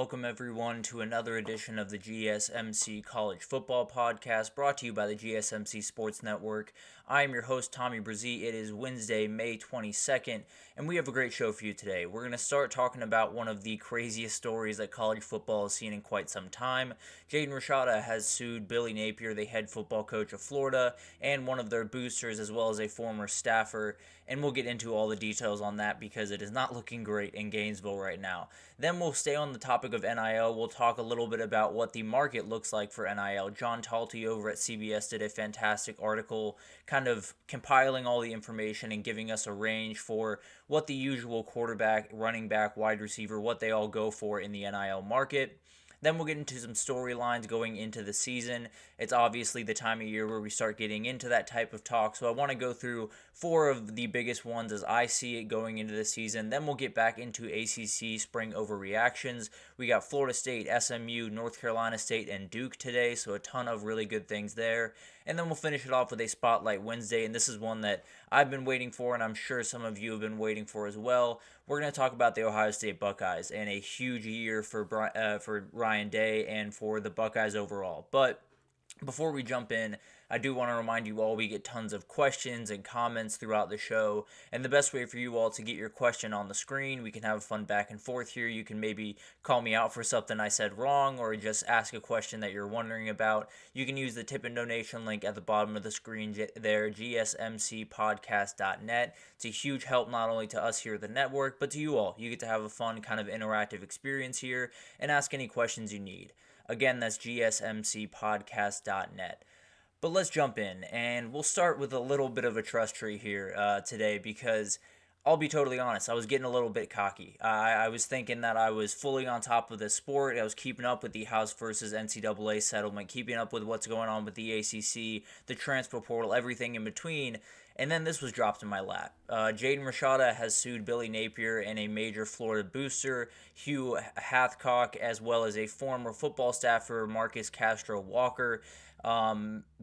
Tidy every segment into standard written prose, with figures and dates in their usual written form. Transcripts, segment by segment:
welcome everyone to another edition of the GSMC College Football Podcast, brought to you by the GSMC Sports Network. I am your host, Tommy Brzee. It is Wednesday, May 22nd, and we have a great show for you today. We're going to start talking about one of the craziest stories that college football has seen in quite some time. Jaden Rashada has sued Billy Napier, the head football coach of Florida, and one of their boosters, as well as a former staffer, and we'll get into all the details on that because it is not looking great in Gainesville right now. Then we'll stay on the topic of NIL. We'll talk a little bit about what the market looks like for NIL. John Talty over at CBS did a fantastic article kind of compiling all the information and giving us a range for what the usual quarterback, running back, wide receiver, what they all go for in the NIL market. Then we'll get into some storylines going into the season. It's obviously the time of year where we start getting into that type of talk. So I want to go through four of the biggest ones as I see it going into the season. Then we'll get back into ACC spring overreactions. We got Florida State, SMU, North Carolina State, and Duke today. So a ton of really good things there. And then we'll finish it off with a Spotlight Wednesday. And this is one that I've been waiting for, and I'm sure some of you have been waiting for as well. We're going to talk about the Ohio State Buckeyes and a huge year for Ryan Day and for the Buckeyes overall. But before we jump in, I do want to remind you all we get tons of questions and comments throughout the show, and the best way for you all to get your question on the screen, we can have a fun back and forth here. You can maybe call me out for something I said wrong or just ask a question that you're wondering about. You can use the tip and donation link at the bottom of the screen there, gsmcpodcast.net. It's a huge help not only to us here at the network, but to you all. You get to have a fun kind of interactive experience here and ask any questions you need. Again, that's gsmcpodcast.net. But let's jump in, and we'll start with a little bit of a trust tree here today because I'll be totally honest, I was getting a little bit cocky. I was thinking that I was fully on top of the sport. I was keeping up with the House versus NCAA settlement, keeping up with what's going on with the ACC, the transfer portal, everything in between. And then this was dropped in my lap. Jaden Rashada has sued Billy Napier and a major Florida booster, Hugh Hathcock, as well as a former football staffer, Marcus Castro Walker,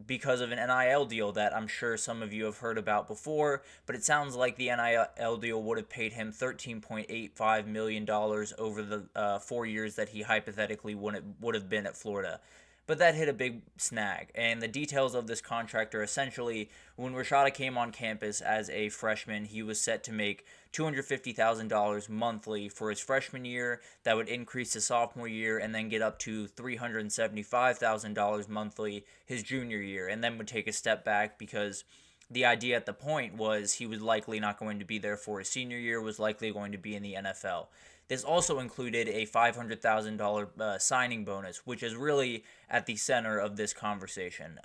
because of an NIL deal that I'm sure some of you have heard about before. But it sounds like the NIL deal would have paid him $13.85 million over the 4 years that he hypothetically would have been at Florida. But that hit a big snag, and the details of this contract are essentially when Rashada came on campus as a freshman, he was set to make $250,000 monthly for his freshman year. That would increase his sophomore year and then get up to $375,000 monthly his junior year, and then would take a step back because the idea at the point was he was likely not going to be there for his senior year, was likely going to be in the NFL. This also included a $500,000 signing bonus, which is really at the center of this conversation.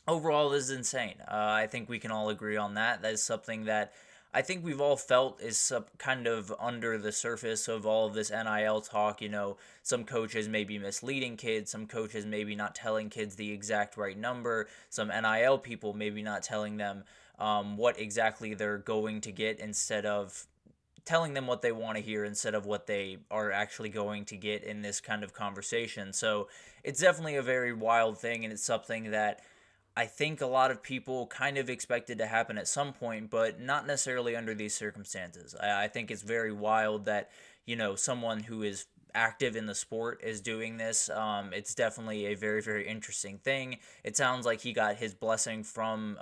Overall, this is insane. I think we can all agree on that. That is something that I think we've all felt is kind of under the surface of all of this NIL talk. You know, some coaches may be misleading kids, some coaches maybe not telling kids the exact right number, some NIL people maybe not telling them what exactly they're going to get instead of telling them what they want to hear instead of what they are actually going to get in this kind of conversation. So it's definitely a very wild thing, and it's something that I think a lot of people kind of expected to happen at some point, but not necessarily under these circumstances. I think it's very wild that, you know, someone who is active in the sport is doing this. It's definitely a very, very interesting thing. It sounds like he got his blessing from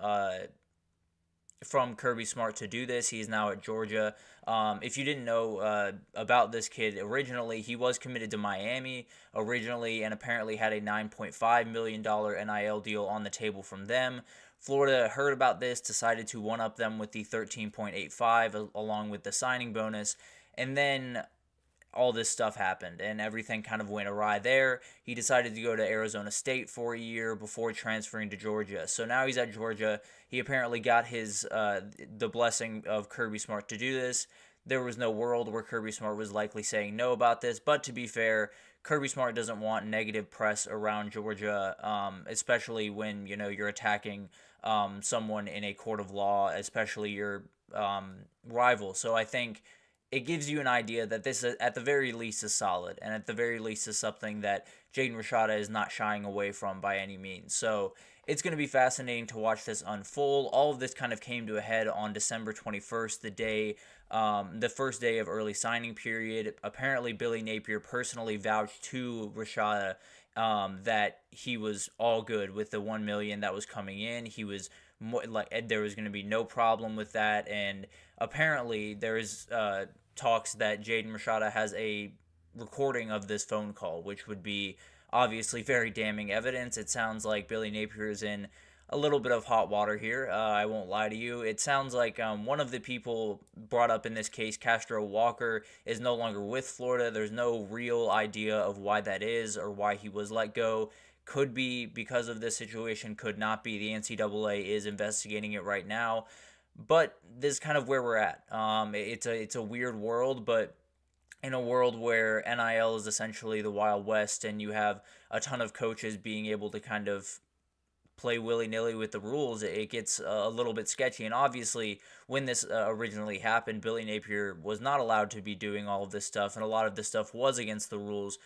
Kirby Smart to do this. He's now at Georgia. If you didn't know about this kid, originally he was committed to Miami originally and apparently had a $9.5 million NIL deal on the table from them. Florida heard about this, decided to one-up them with the $13.85 along with the signing bonus, and then all this stuff happened and everything kind of went awry there. He decided to go to Arizona State for a year before transferring to Georgia. So now he's at Georgia. He apparently got his the blessing of Kirby Smart to do this. There was no world where Kirby Smart was likely saying no about this, but to be fair, Kirby Smart doesn't want negative press around Georgia, especially when, you know, you're attacking someone in a court of law, especially your rival. So I think it gives you an idea that this, at the very least, is solid, and at the very least is something that Jaden Rashada is not shying away from by any means. So it's going to be fascinating to watch this unfold. All of this kind of came to a head on December 21st, the first day of early signing period. Apparently, Billy Napier personally vouched to Rashada that he was all good with the $1 million that was coming in. He was there was going to be no problem with that, and apparently there is talks that Jaden Rashada has a recording of this phone call, which would be obviously very damning evidence. It sounds like Billy Napier is in a little bit of hot water here. I won't lie to you. It sounds like one of the people brought up in this case, Castro Walker, is no longer with Florida. There's no real idea of why that is or why he was let go. Could be because of this situation, could not be. The NCAA is investigating it right now. But this is kind of where we're at. It's a weird world, but in a world where NIL is essentially the Wild West and you have a ton of coaches being able to kind of play willy-nilly with the rules, it gets a little bit sketchy. And obviously, when this originally happened, Billy Napier was not allowed to be doing all of this stuff, and a lot of this stuff was against the rules.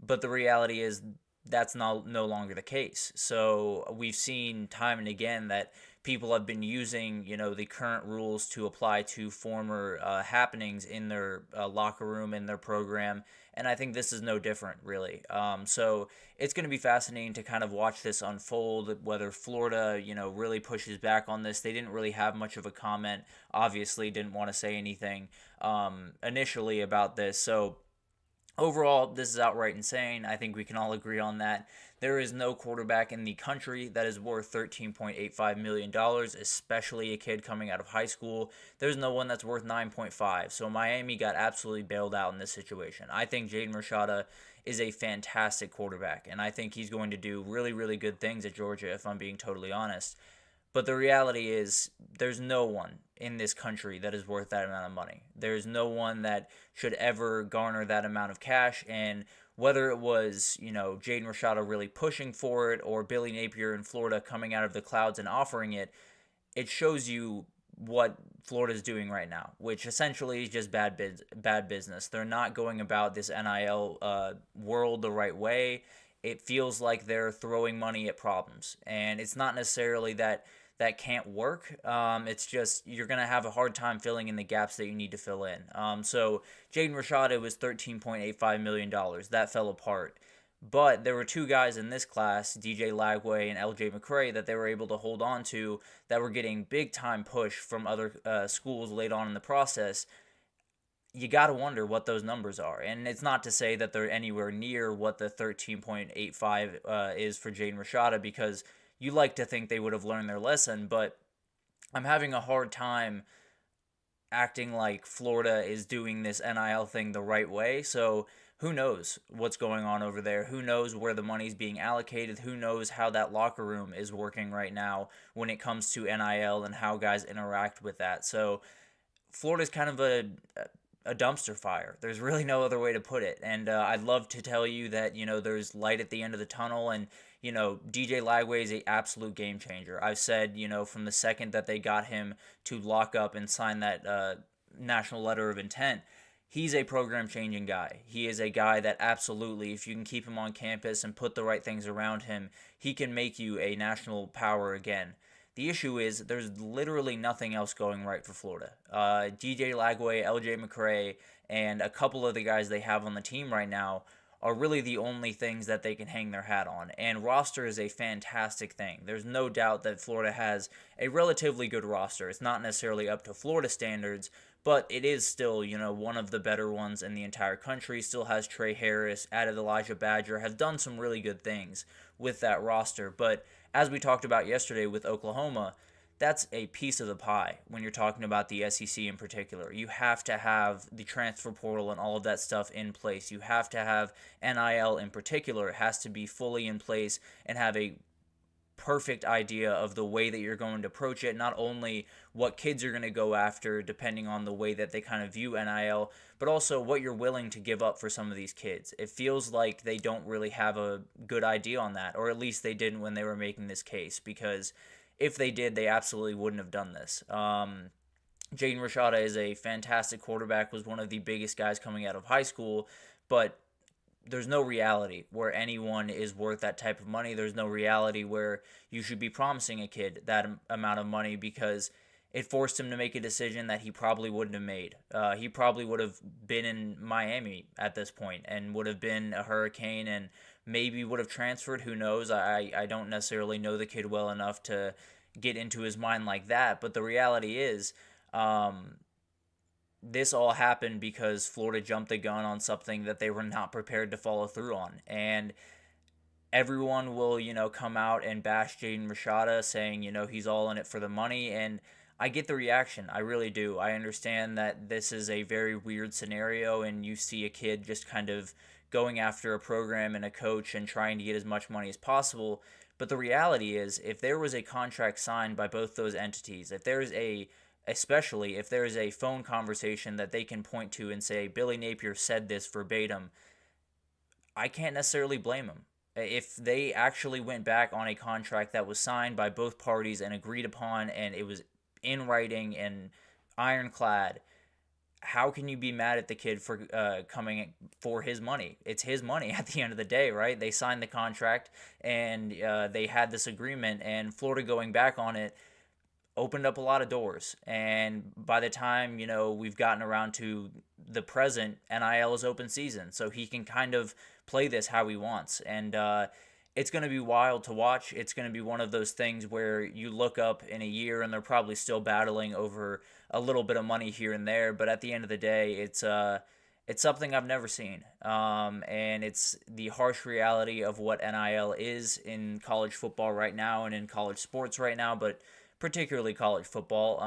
But the reality is that's no longer the case. So we've seen time and again that people have been using, the current rules to apply to former happenings in their locker room, in their program, and I think this is no different, really. So it's going to be fascinating to kind of watch this unfold, whether Florida, really pushes back on this. They didn't really have much of a comment, obviously didn't want to say anything initially about this. So overall, this is outright insane. I think we can all agree on that. There is no quarterback in the country that is worth $13.85 million, especially a kid coming out of high school. There's no one that's worth $9.5. So Miami got absolutely bailed out in this situation. I think Jaden Rashada is a fantastic quarterback, and I think he's going to do really, really good things at Georgia, if I'm being totally honest. But the reality is there's no one in this country that is worth that amount of money. There's no one that should ever garner that amount of cash. And whether it was, Jaden Rashada really pushing for it or Billy Napier in Florida coming out of the clouds and offering it, it shows you what Florida is doing right now, which essentially is just bad business. They're not going about this NIL world the right way. It feels like they're throwing money at problems. And it's not necessarily that can't work. It's just you're going to have a hard time filling in the gaps that you need to fill in. So Jaden Rashada was $13.85 million. That fell apart. But there were two guys in this class, DJ Lagway and LJ McCray, that they were able to hold on to that were getting big-time push from other schools late on in the process. You got to wonder what those numbers are. And it's not to say that they're anywhere near what the 13.85 is for Jaden Rashada, because you like to think they would have learned their lesson, but I'm having a hard time acting like Florida is doing this NIL thing the right way. So who knows what's going on over there? Who knows where the money's being allocated? Who knows how that locker room is working right now when it comes to NIL and how guys interact with that? So Florida's kind of a dumpster fire. There's really no other way to put it. And I'd love to tell you that, there's light at the end of the tunnel, and DJ Lagway is an absolute game changer. I've said, from the second that they got him to lock up and sign that national letter of intent, he's a program-changing guy. He is a guy that absolutely, if you can keep him on campus and put the right things around him, he can make you a national power again. The issue is there's literally nothing else going right for Florida. DJ Lagway, LJ McCray, and a couple of the guys they have on the team right now are really the only things that they can hang their hat on. And roster is a fantastic thing. There's no doubt that Florida has a relatively good roster. It's not necessarily up to Florida standards, but it is still, one of the better ones in the entire country. Still has Trey Harris, added Elijah Badger, has done some really good things with that roster. But as we talked about yesterday with Oklahoma, that's a piece of the pie when you're talking about the SEC in particular. You have to have the transfer portal and all of that stuff in place. You have to have NIL in particular. It has to be fully in place and have a perfect idea of the way that you're going to approach it, not only what kids you're going to go after depending on the way that they kind of view NIL, but also what you're willing to give up for some of these kids. It feels like they don't really have a good idea on that, or at least they didn't when they were making this case, because if they did, they absolutely wouldn't have done this. Jaden Rashada is a fantastic quarterback, was one of the biggest guys coming out of high school, but there's no reality where anyone is worth that type of money. There's no reality where you should be promising a kid that amount of money, because it forced him to make a decision that he probably wouldn't have made. He probably would have been in Miami at this point and would have been a Hurricane and maybe would have transferred. Who knows? I don't necessarily know the kid well enough to get into his mind like that. But the reality is, this all happened because Florida jumped the gun on something that they were not prepared to follow through on. And everyone will, come out and bash Jaden Rashada, saying, he's all in it for the money. And I get the reaction. I really do. I understand that this is a very weird scenario, and you see a kid just kind of going after a program and a coach and trying to get as much money as possible. But the reality is, if there was a contract signed by both those entities, especially if there is a phone conversation that they can point to and say, Billy Napier said this verbatim, I can't necessarily blame him. If they actually went back on a contract that was signed by both parties and agreed upon, and it was in writing and ironclad, how can you be mad at the kid for coming for his money? It's his money at the end of the day, right? They signed the contract, and they had this agreement, and Florida going back on it opened up a lot of doors. And by the time, we've gotten around to the present, NIL is open season, so he can kind of play this how he wants. And it's going to be wild to watch. It's going to be one of those things where you look up in a year and they're probably still battling over a little bit of money here and there. But at the end of the day, it's something I've never seen. And it's the harsh reality of what NIL is in college football right now and in college sports right now, but particularly college football.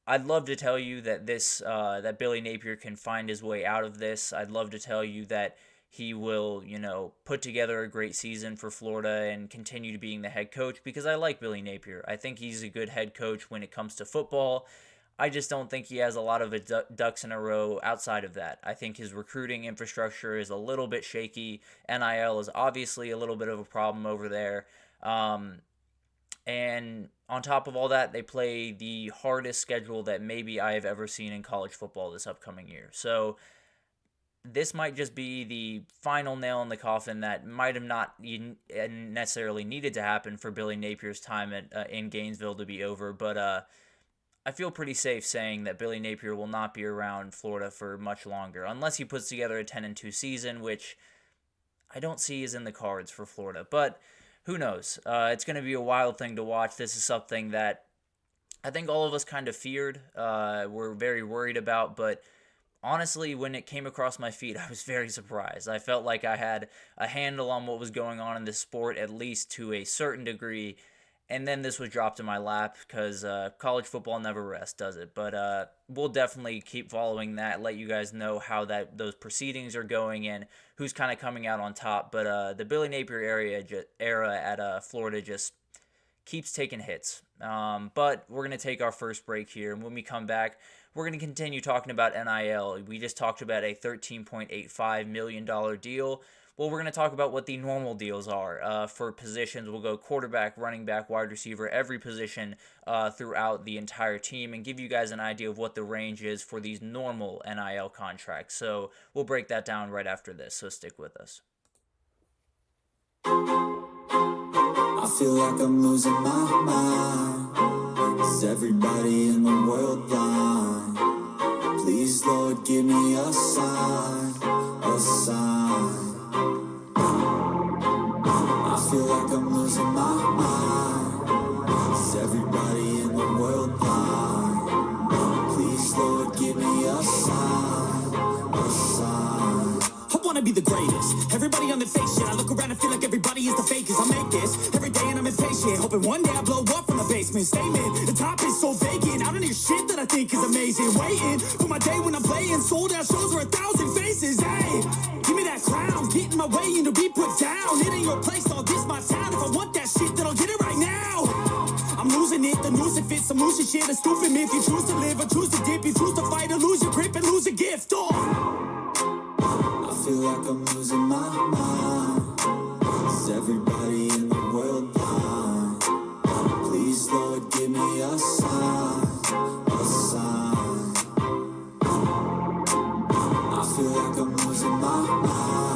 I'd love to tell you that that Billy Napier can find his way out of this. I'd love to tell you that he will, put together a great season for Florida and continue to being the head coach, because I like Billy Napier. I think he's a good head coach when it comes to football. I just don't think he has a lot of ducks in a row outside of that. I think his recruiting infrastructure is a little bit shaky. NIL is obviously a little bit of a problem over there. And on top of all that, they play the hardest schedule that maybe I have ever seen in college football this upcoming year. So this might just be the final nail in the coffin that might have not necessarily needed to happen for Billy Napier's time in Gainesville to be over. But I feel pretty safe saying that Billy Napier will not be around Florida for much longer, unless he puts together a 10-2 season, which I don't see is in the cards for Florida. But who knows? It's going to be a wild thing to watch. This is something that I think all of us kind of feared, we're very worried about, but honestly, when it came across my feed, I was very surprised. I felt like I had a handle on what was going on in this sport, at least to a certain degree, and then this was dropped in my lap, because college football never rests, does it? But we'll definitely keep following that, let you guys know how those proceedings are going and who's kind of coming out on top. But the Billy Napier era at Florida just keeps taking hits. But we're going to take our first break here, and when we come back, we're going to continue talking about NIL. We just talked about a $13.85 million deal. Well, we're going to talk about what the normal deals are for positions. We'll go quarterback, running back, wide receiver, every position throughout the entire team, and give you guys an idea of what the range is for these normal NIL contracts. So we'll break that down right after this, so stick with us. I feel like I'm losing my mind. Is everybody in the world blind? Please, Lord, give me a sign, a sign. I feel like I'm losing my mind. Is everybody in the world blind? Please, Lord, give me a sign, a sign. I wanna be the greatest. Everybody on the fake shit. I look around and feel like everybody is the fakest. I make this every day and I'm impatient, hoping one day I blow up from the basement. Statement, the top is so vacant. I don't hear shit that I think is amazing. Waiting for my day when I'm playing sold out shows for 1,000 faces. Hey, give me that crown, get in my way and to be put down. It ain't your place, all this my town. If I want that shit, then I'll get it right now. I'm losing it, the noose it fits. I'm losing shit, a stupid myth. You choose to live or choose to dip. You choose to fight or lose your grip and lose a gift. I feel like I'm losing my mind. Is everybody in the world blind? Please, Lord, give me a sign, a sign. I feel like I'm losing my mind.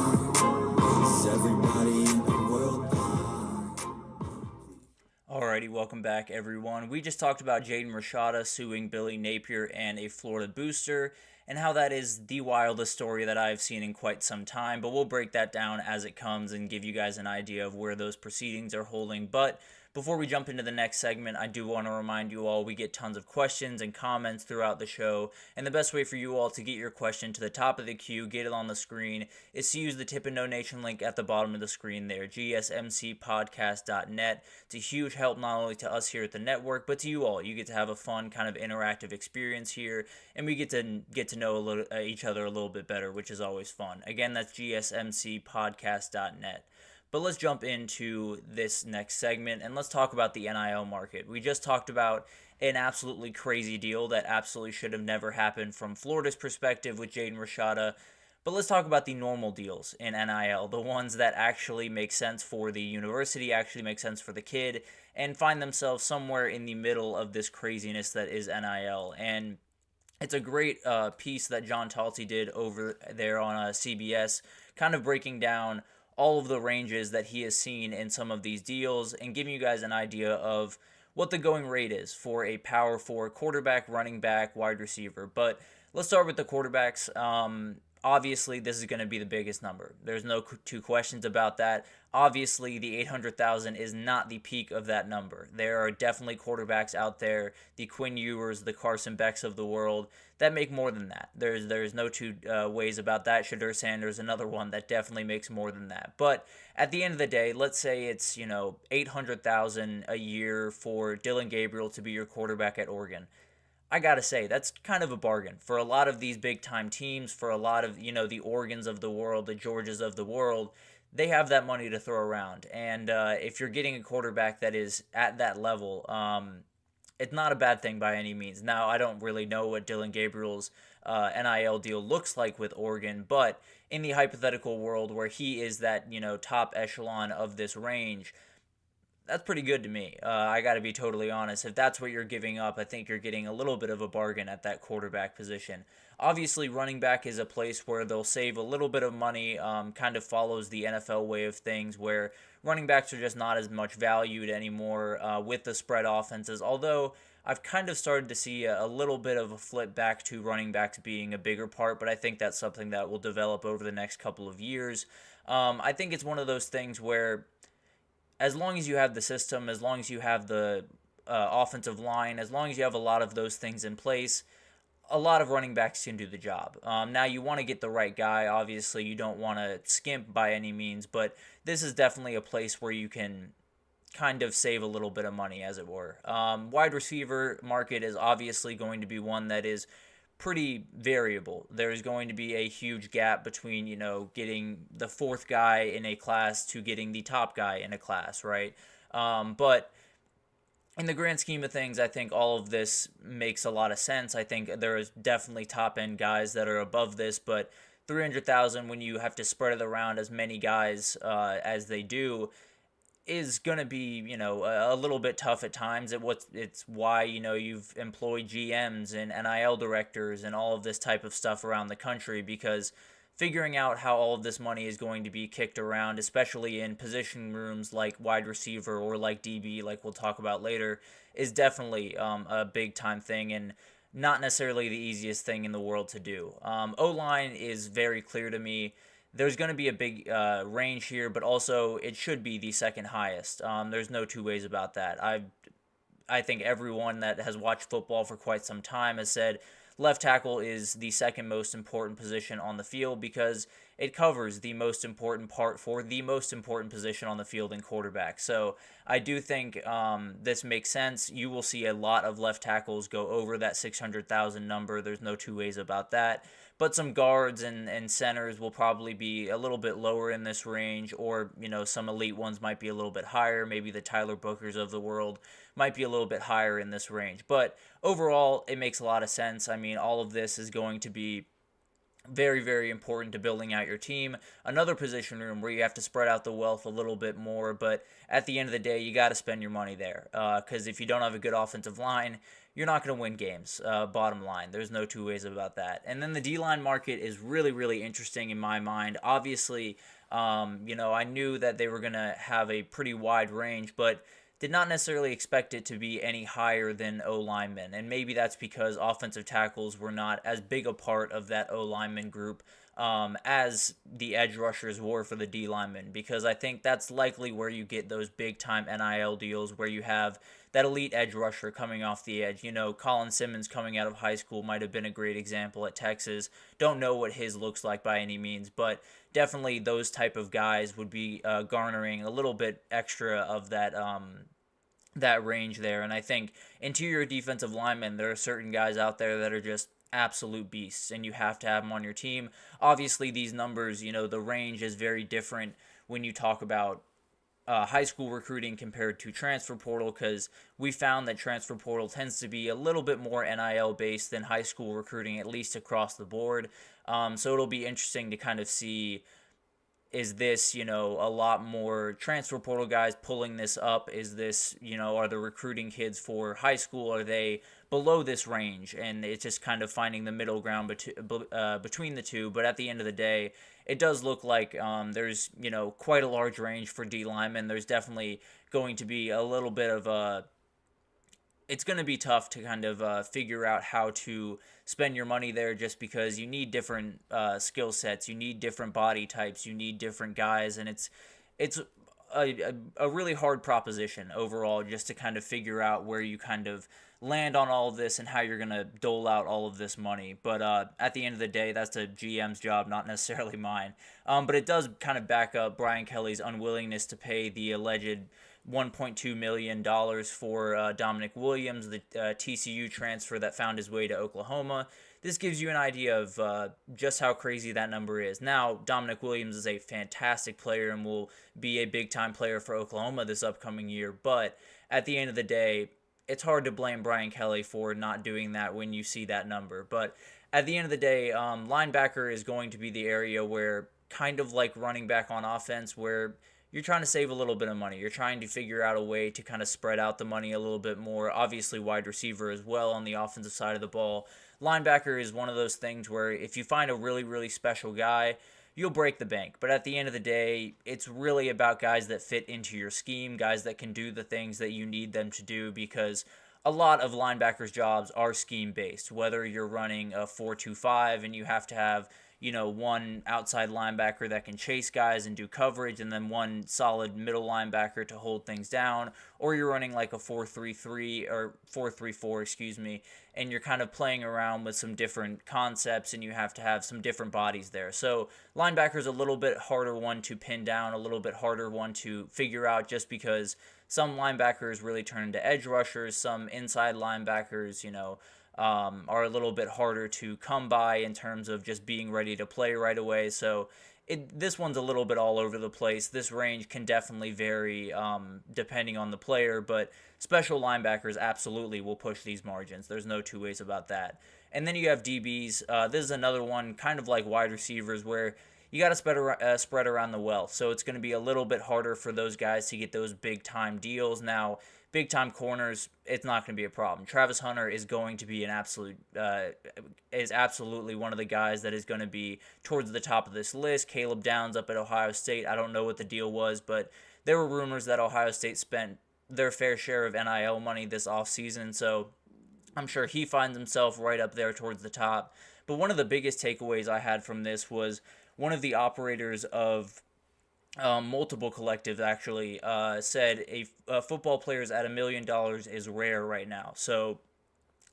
Alrighty, welcome back, everyone. We just talked about Jaden Rashada suing Billy Napier and a Florida booster, and how that is the wildest story that I've seen in quite some time, but we'll break that down as it comes and give you guys an idea of where those proceedings are holding. But before we jump into the next segment, I do want to remind you all we get tons of questions and comments throughout the show, and the best way for you all to get your question to the top of the queue, get it on the screen, is to use the tip and donation link at the bottom of the screen there, gsmcpodcast.net. It's a huge help not only to us here at the network, but to you all. You get to have a fun kind of interactive experience here, and we get to know each other a little bit better, which is always fun. Again, that's gsmcpodcast.net. But let's jump into this next segment and let's talk about the NIL market. We just talked about an absolutely crazy deal that absolutely should have never happened from Florida's perspective with Jaden Rashada. But let's talk about the normal deals in NIL, the ones that actually make sense for the university, actually make sense for the kid, and find themselves somewhere in the middle of this craziness that is NIL. And it's a great piece that John Talty did over there on CBS, kind of breaking down all of the ranges that he has seen in some of these deals and giving you guys an idea of what the going rate is for a power forward, quarterback, running back, wide receiver. But let's start with the quarterbacks. Obviously, this is going to be the biggest number. There's no two questions about that. Obviously, the 800,000 is not the peak of that number. There are definitely quarterbacks out there, the Quinn Ewers, the Carson Becks of the world, that make more than that. There's no two ways about that. Shedeur Sanders, another one that definitely makes more than that. But at the end of the day, let's say it's 800,000 a year for Dillon Gabriel to be your quarterback at Oregon. I gotta say, that's kind of a bargain for a lot of these big-time teams, for a lot of, the Oregons of the world, the Georgias of the world. They have that money to throw around. And if you're getting a quarterback that is at that level, it's not a bad thing by any means. Now, I don't really know what Dillon Gabriel's NIL deal looks like with Oregon, but in the hypothetical world where he is that, top echelon of this range, that's pretty good to me. I got to be totally honest. If that's what you're giving up, I think you're getting a little bit of a bargain at that quarterback position. Obviously, running back is a place where they'll save a little bit of money, kind of follows the NFL way of things, where running backs are just not as much valued anymore with the spread offenses, although I've kind of started to see a little bit of a flip back to running backs being a bigger part, but I think that's something that will develop over the next couple of years. I think it's one of those things where as long as you have the system, as long as you have the offensive line, as long as you have a lot of those things in place, a lot of running backs can do the job. Now, you want to get the right guy. Obviously, you don't want to skimp by any means, but this is definitely a place where you can kind of save a little bit of money, as it were. Wide receiver market is obviously going to be one that is pretty variable. There's going to be a huge gap between, getting the fourth guy in a class to getting the top guy in a class, right? But in the grand scheme of things, I think all of this makes a lot of sense. I think there is definitely top-end guys that are above this, but 300,000 when you have to spread it around as many guys as they do is going to be, a little bit tough at times. It's why, you've employed GMs and NIL directors and all of this type of stuff around the country, because figuring out how all of this money is going to be kicked around, especially in position rooms like wide receiver or like DB, like we'll talk about later, is definitely a big time thing and not necessarily the easiest thing in the world to do. O-line is very clear to me. There's going to be a big range here, but also it should be the second highest. There's no two ways about that. I think everyone that has watched football for quite some time has said left tackle is the second most important position on the field because it covers the most important part for the most important position on the field in quarterback. So I do think this makes sense. You will see a lot of left tackles go over that 600,000 number. There's no two ways about that. But some guards and centers will probably be a little bit lower in this range, or, some elite ones might be a little bit higher. Maybe the Tyler Bookers of the world might be a little bit higher in this range. But overall, it makes a lot of sense. I mean, all of this is going to be very, very important to building out your team. Another position room where you have to spread out the wealth a little bit more, but at the end of the day, you got to spend your money there, because if you don't have a good offensive line, you're not going to win games, bottom line. There's no two ways about that. And then the D-line market is really, really interesting in my mind. Obviously, I knew that they were going to have a pretty wide range, but did not necessarily expect it to be any higher than O linemen. And maybe that's because offensive tackles were not as big a part of that O lineman group as the edge rushers were for the D linemen, because I think that's likely where you get those big time NIL deals where you have that elite edge rusher coming off the edge. Colin Simmons coming out of high school might have been a great example at Texas. Don't know what his looks like by any means, but definitely those type of guys would be garnering a little bit extra of that range there. And I think interior defensive linemen, there are certain guys out there that are just absolute beasts, and you have to have them on your team. Obviously, these numbers, the range is very different when you talk about high school recruiting compared to transfer portal, because we found that transfer portal tends to be a little bit more NIL based than high school recruiting, at least across the board. So it'll be interesting to kind of see, is this, a lot more transfer portal guys pulling this up? Is this, are the recruiting kids for high school, are they below this range? And it's just kind of finding the middle ground between the two. But at the end of the day, it does look like there's, quite a large range for D linemen. There's definitely going to be a little bit of it's going to be tough to kind of figure out how to spend your money there, just because you need different skill sets, you need different body types, you need different guys, and it's a really hard proposition overall, just to kind of figure out where you kind of land on all of this and how you're going to dole out all of this money. But at the end of the day, that's the GM's job, not necessarily mine. But it does kind of back up Brian Kelly's unwillingness to pay the alleged $1.2 million for Dominic Williams, the TCU transfer that found his way to Oklahoma. This gives you an idea of just how crazy that number is. Now, Dominic Williams is a fantastic player and will be a big-time player for Oklahoma this upcoming year, but at the end of the day, it's hard to blame Brian Kelly for not doing that when you see that number. But at the end of the day, linebacker is going to be the area where, kind of like running back on offense, where you're trying to save a little bit of money. You're trying to figure out a way to kind of spread out the money a little bit more. Obviously, wide receiver as well on the offensive side of the ball. Linebacker is one of those things where if you find a really, really special guy, you'll break the bank. But at the end of the day, it's really about guys that fit into your scheme, guys that can do the things that you need them to do, because a lot of linebackers' jobs are scheme-based. Whether you're running a 4-2-5 and you have to have one outside linebacker that can chase guys and do coverage, and then one solid middle linebacker to hold things down, or you're running like a 4-3-3 or 4-3-4, and you're kind of playing around with some different concepts, and you have to have some different bodies there. So linebacker's a little bit harder one to pin down, a little bit harder one to figure out, just because some linebackers really turn into edge rushers, some inside linebackers, are a little bit harder to come by in terms of just being ready to play right away. So this one's a little bit all over the place. This range can definitely vary depending on the player, but special linebackers absolutely will push these margins. There's no two ways about that. And then you have DBs. This is another one, kind of like wide receivers, where you got to spread around the wealth. So it's going to be a little bit harder for those guys to get those big-time deals. Now, big-time corners, it's not going to be a problem. Travis Hunter is going to be absolutely one of the guys that is going to be towards the top of this list. Caleb Downs up at Ohio State, I don't know what the deal was, but there were rumors that Ohio State spent their fair share of NIL money this offseason, so I'm sure he finds himself right up there towards the top. But one of the biggest takeaways I had from this was one of the operators of multiple collectives actually said a football players at $1 million is rare right now. So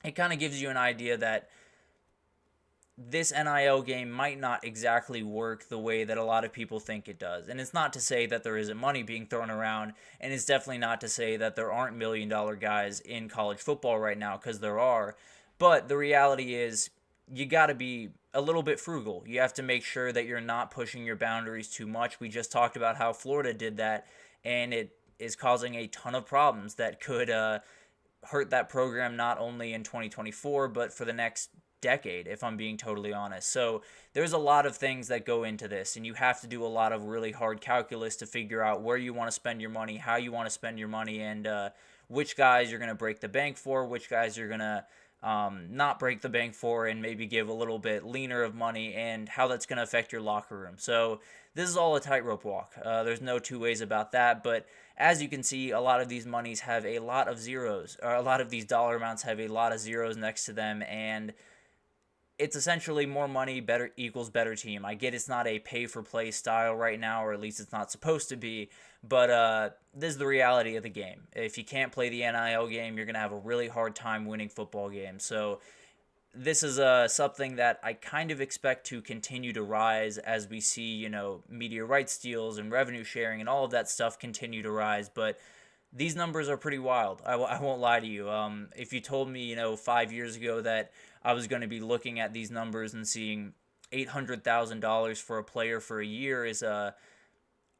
it kind of gives you an idea that this NIL game might not exactly work the way that a lot of people think it does. And it's not to say that there isn't money being thrown around, and it's definitely not to say that there aren't $1 million guys in college football right now, because there are. But the reality is, you got to be a little bit frugal. You have to make sure that you're not pushing your boundaries too much. We just talked about how Florida did that, and it is causing a ton of problems that could hurt that program not only in 2024, but for the next decade, if I'm being totally honest. So there's a lot of things that go into this, and you have to do a lot of really hard calculus to figure out where you want to spend your money, how you want to spend your money, and which guys you're going to break the bank for, which guys you're going to not break the bank for and maybe give a little bit leaner of money, and how that's going to affect your locker room. So this is all a tightrope walk. There's no two ways about that, but as you can see, a lot of these monies have a lot of zeros, or a lot of these dollar amounts have a lot of zeros next to them, and it's essentially more money better equals better team. I get it's not a pay-for-play style right now, or at least it's not supposed to be, but this is the reality of the game. If you can't play the NIL game, you're going to have a really hard time winning football games. So this is something that I kind of expect to continue to rise as we see, media rights deals and revenue sharing and all of that stuff continue to rise. But these numbers are pretty wild. I won't lie to you. If you told me, 5 years ago that I was going to be looking at these numbers and seeing $800,000 for a player for a year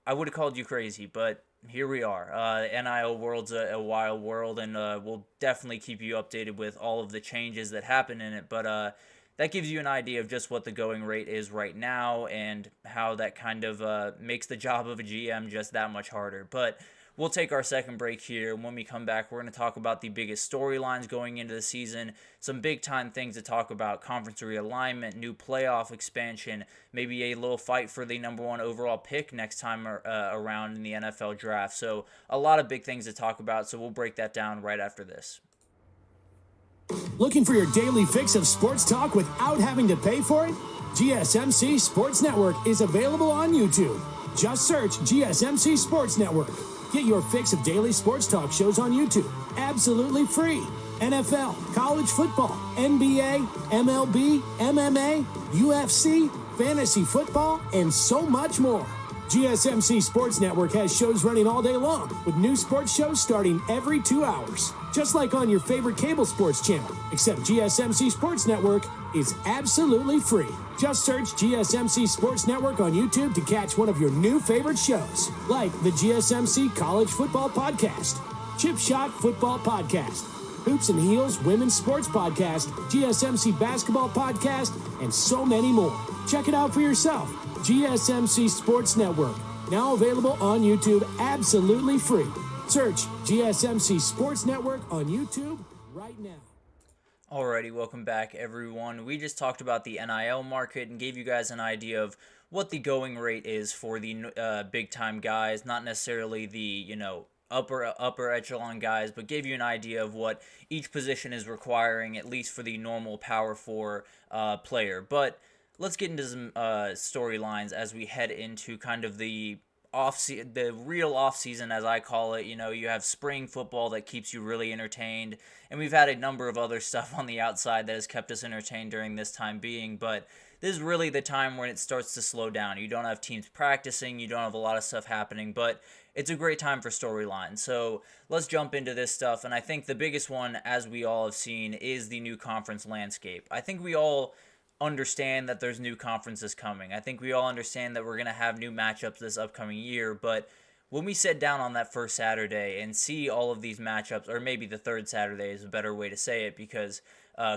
I would have called you crazy, but here we are. NIL world's a wild world, and we'll definitely keep you updated with all of the changes that happen in it. But that gives you an idea of just what the going rate is right now and how that kind of makes the job of a GM just that much harder. But we'll take our second break here. When we come back, we're going to talk about the biggest storylines going into the season, some big-time things to talk about, conference realignment, new playoff expansion, maybe a little fight for the number one overall pick next time around in the NFL draft. So a lot of big things to talk about, so we'll break that down right after this. Looking for your daily fix of sports talk without having to pay for it? GSMC Sports Network is available on YouTube. Just search GSMC Sports Network. Get your fix of daily sports talk shows on YouTube, absolutely free. NFL, college football, NBA, MLB, MMA, UFC, fantasy football, and so much more. GSMC Sports Network has shows running all day long, with new sports shows starting every 2 hours. Just like on your favorite cable sports channel, except GSMC Sports Network is absolutely free. Just search GSMC Sports Network on YouTube to catch one of your new favorite shows, like the GSMC College Football Podcast, Chip Shot Football Podcast, Hoops and Heels Women's Sports Podcast, GSMC Basketball Podcast, and so many more. Check it out for yourself. GSMC Sports Network, now available on YouTube absolutely free. Search GSMC Sports Network on YouTube right now. Alrighty, welcome back everyone. We just talked about the NIL market and gave you guys an idea of what the going rate is for the big time guys, not necessarily the, upper echelon guys, but gave you an idea of what each position is requiring, at least for the normal Power 4 player. But let's get into some storylines as we head into kind of the real off season, as I call it. You have spring football that keeps you really entertained, and we've had a number of other stuff on the outside that has kept us entertained during this time being, but this is really the time when it starts to slow down. You don't have teams practicing, you don't have a lot of stuff happening, but it's a great time for storylines. So let's jump into this stuff, and I think the biggest one, as we all have seen, is the new conference landscape. I think we all understand that there's new conferences coming. I think we all understand that we're going to have new matchups this upcoming year, but when we sit down on that first Saturday and see all of these matchups, or maybe the third Saturday is a better way to say it, because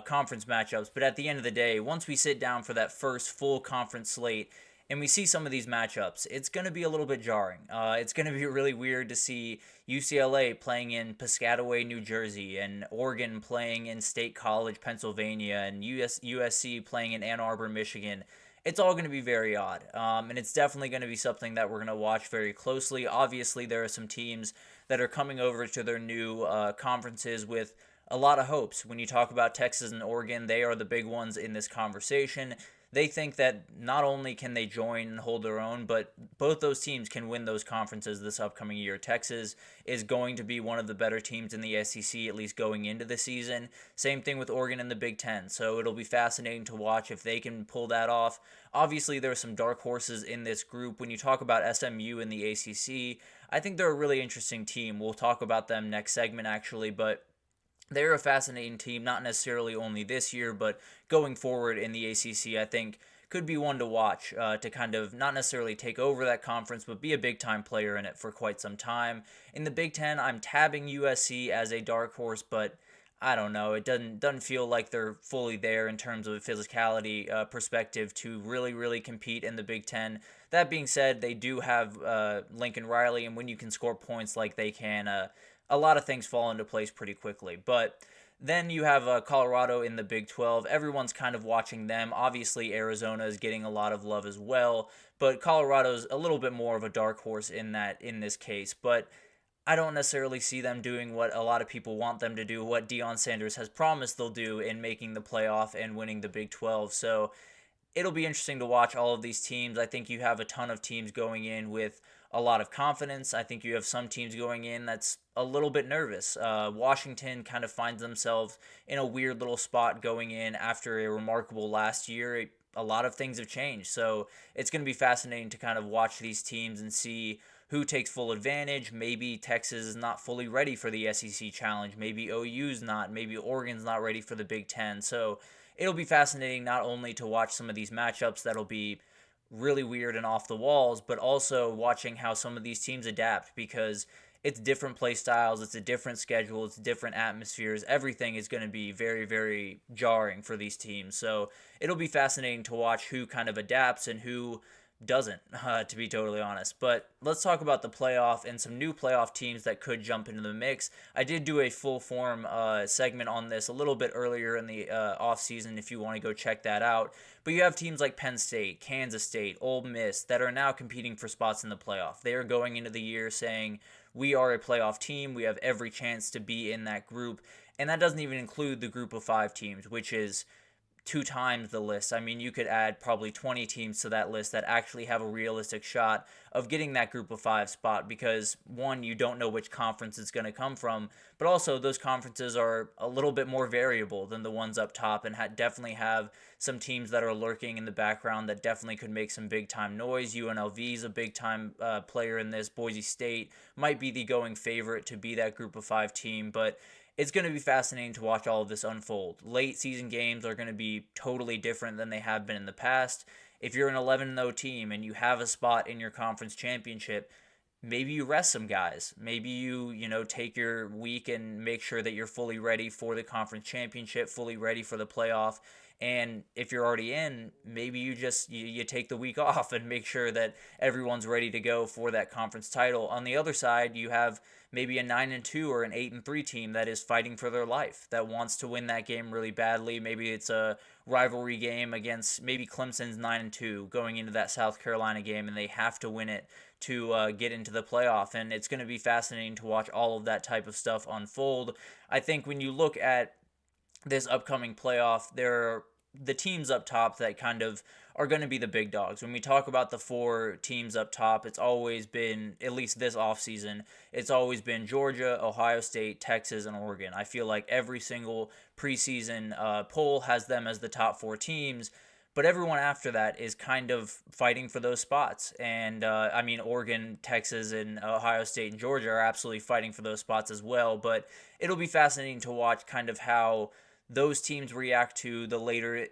conference matchups, but at the end of the day, once we sit down for that first full conference slate and we see some of these matchups, it's going to be a little bit jarring. It's going to be really weird to see UCLA playing in Piscataway, New Jersey, and Oregon playing in State College, Pennsylvania, and USC playing in Ann Arbor, Michigan. It's all going to be very odd, and it's definitely going to be something that we're going to watch very closely. Obviously, there are some teams that are coming over to their new conferences with a lot of hopes. When you talk about Texas and Oregon, they are the big ones in this conversation. They think that not only can they join and hold their own, but both those teams can win those conferences this upcoming year. Texas is going to be one of the better teams in the SEC, at least going into the season. Same thing with Oregon in the Big Ten. So it'll be fascinating to watch if they can pull that off. Obviously, there are some dark horses in this group. When you talk about SMU in the ACC, I think they're a really interesting team. We'll talk about them next segment, actually, but they're a fascinating team, not necessarily only this year, but going forward in the ACC, I think could be one to watch to kind of not necessarily take over that conference, but be a big-time player in it for quite some time. In the Big Ten, I'm tabbing USC as a dark horse, but I don't know. It doesn't feel like they're fully there in terms of a physicality perspective to really compete in the Big Ten. That being said, they do have Lincoln Riley, and when you can score points like they can, a lot of things fall into place pretty quickly. But Then you have Colorado in the Big 12. Everyone's kind of watching them. Obviously, Arizona is getting a lot of love as well, but Colorado's a little bit more of a dark horse in this case. But I don't necessarily see them doing what a lot of people want them to do, what Deion Sanders has promised they'll do in making the playoff and winning the Big 12. So it'll be interesting to watch all of these teams. I think you have a ton of teams going in with a lot of confidence. I think you have some teams going in that's a little bit nervous. Washington kind of finds themselves in a weird little spot going in after a remarkable last year. A lot of things have changed. So it's going to be fascinating to kind of watch these teams and see who takes full advantage. Maybe Texas is not fully ready for the SEC challenge. Maybe OU's not. Maybe Oregon's not ready for the Big Ten. So it'll be fascinating not only to watch some of these matchups that'll be really weird and off the walls, but also watching how some of these teams adapt, because it's different play styles, it's a different schedule, it's different atmospheres. Everything is going to be very, very jarring for these teams. So it'll be fascinating to watch who kind of adapts and who doesn't, to be totally honest. But let's talk about the playoff and some new playoff teams that could jump into the mix. I did do a full form segment on this a little bit earlier in the off season if you want to go check that out. But you have teams like Penn State, Kansas State, Ole Miss that are now competing for spots in the playoff. They are going into the year saying, we are a playoff team, we have every chance to be in that group. And that doesn't even include the group of 5 teams, which is 2 times the list. I mean, you could add probably 20 teams to that list that actually have a realistic shot of getting that group of 5 spot, because one, you don't know which conference it's going to come from, but also those conferences are a little bit more variable than the ones up top, and definitely have some teams that are lurking in the background that definitely could make some big time noise. UNLV is a big time player in this. Boise State might be the going favorite to be that group of 5 team, but it's going to be fascinating to watch all of this unfold. Late season games are going to be totally different than they have been in the past. If you're an 11-0 team and you have a spot in your conference championship, maybe you rest some guys. Maybe you take your week and make sure that you're fully ready for the conference championship, fully ready for the playoff. And if you're already in, maybe you take the week off and make sure that everyone's ready to go for that conference title. On the other side, you have maybe a 9-2 or an 8-3 team that is fighting for their life, that wants to win that game really badly. Maybe it's a rivalry game against maybe Clemson's 9-2 going into that South Carolina game, and they have to win it to get into the playoff. And it's going to be fascinating to watch all of that type of stuff unfold. I think when you look at this upcoming playoff, there are the teams up top that kind of are going to be the big dogs. When we talk about the 4 teams up top, it's always been, at least this offseason, it's always been Georgia, Ohio State, Texas, and Oregon. I feel like every single preseason poll has them as the top 4 teams, but everyone after that is kind of fighting for those spots. And I mean, Oregon, Texas, and Ohio State and Georgia are absolutely fighting for those spots as well. But it'll be fascinating to watch kind of how those teams react to the later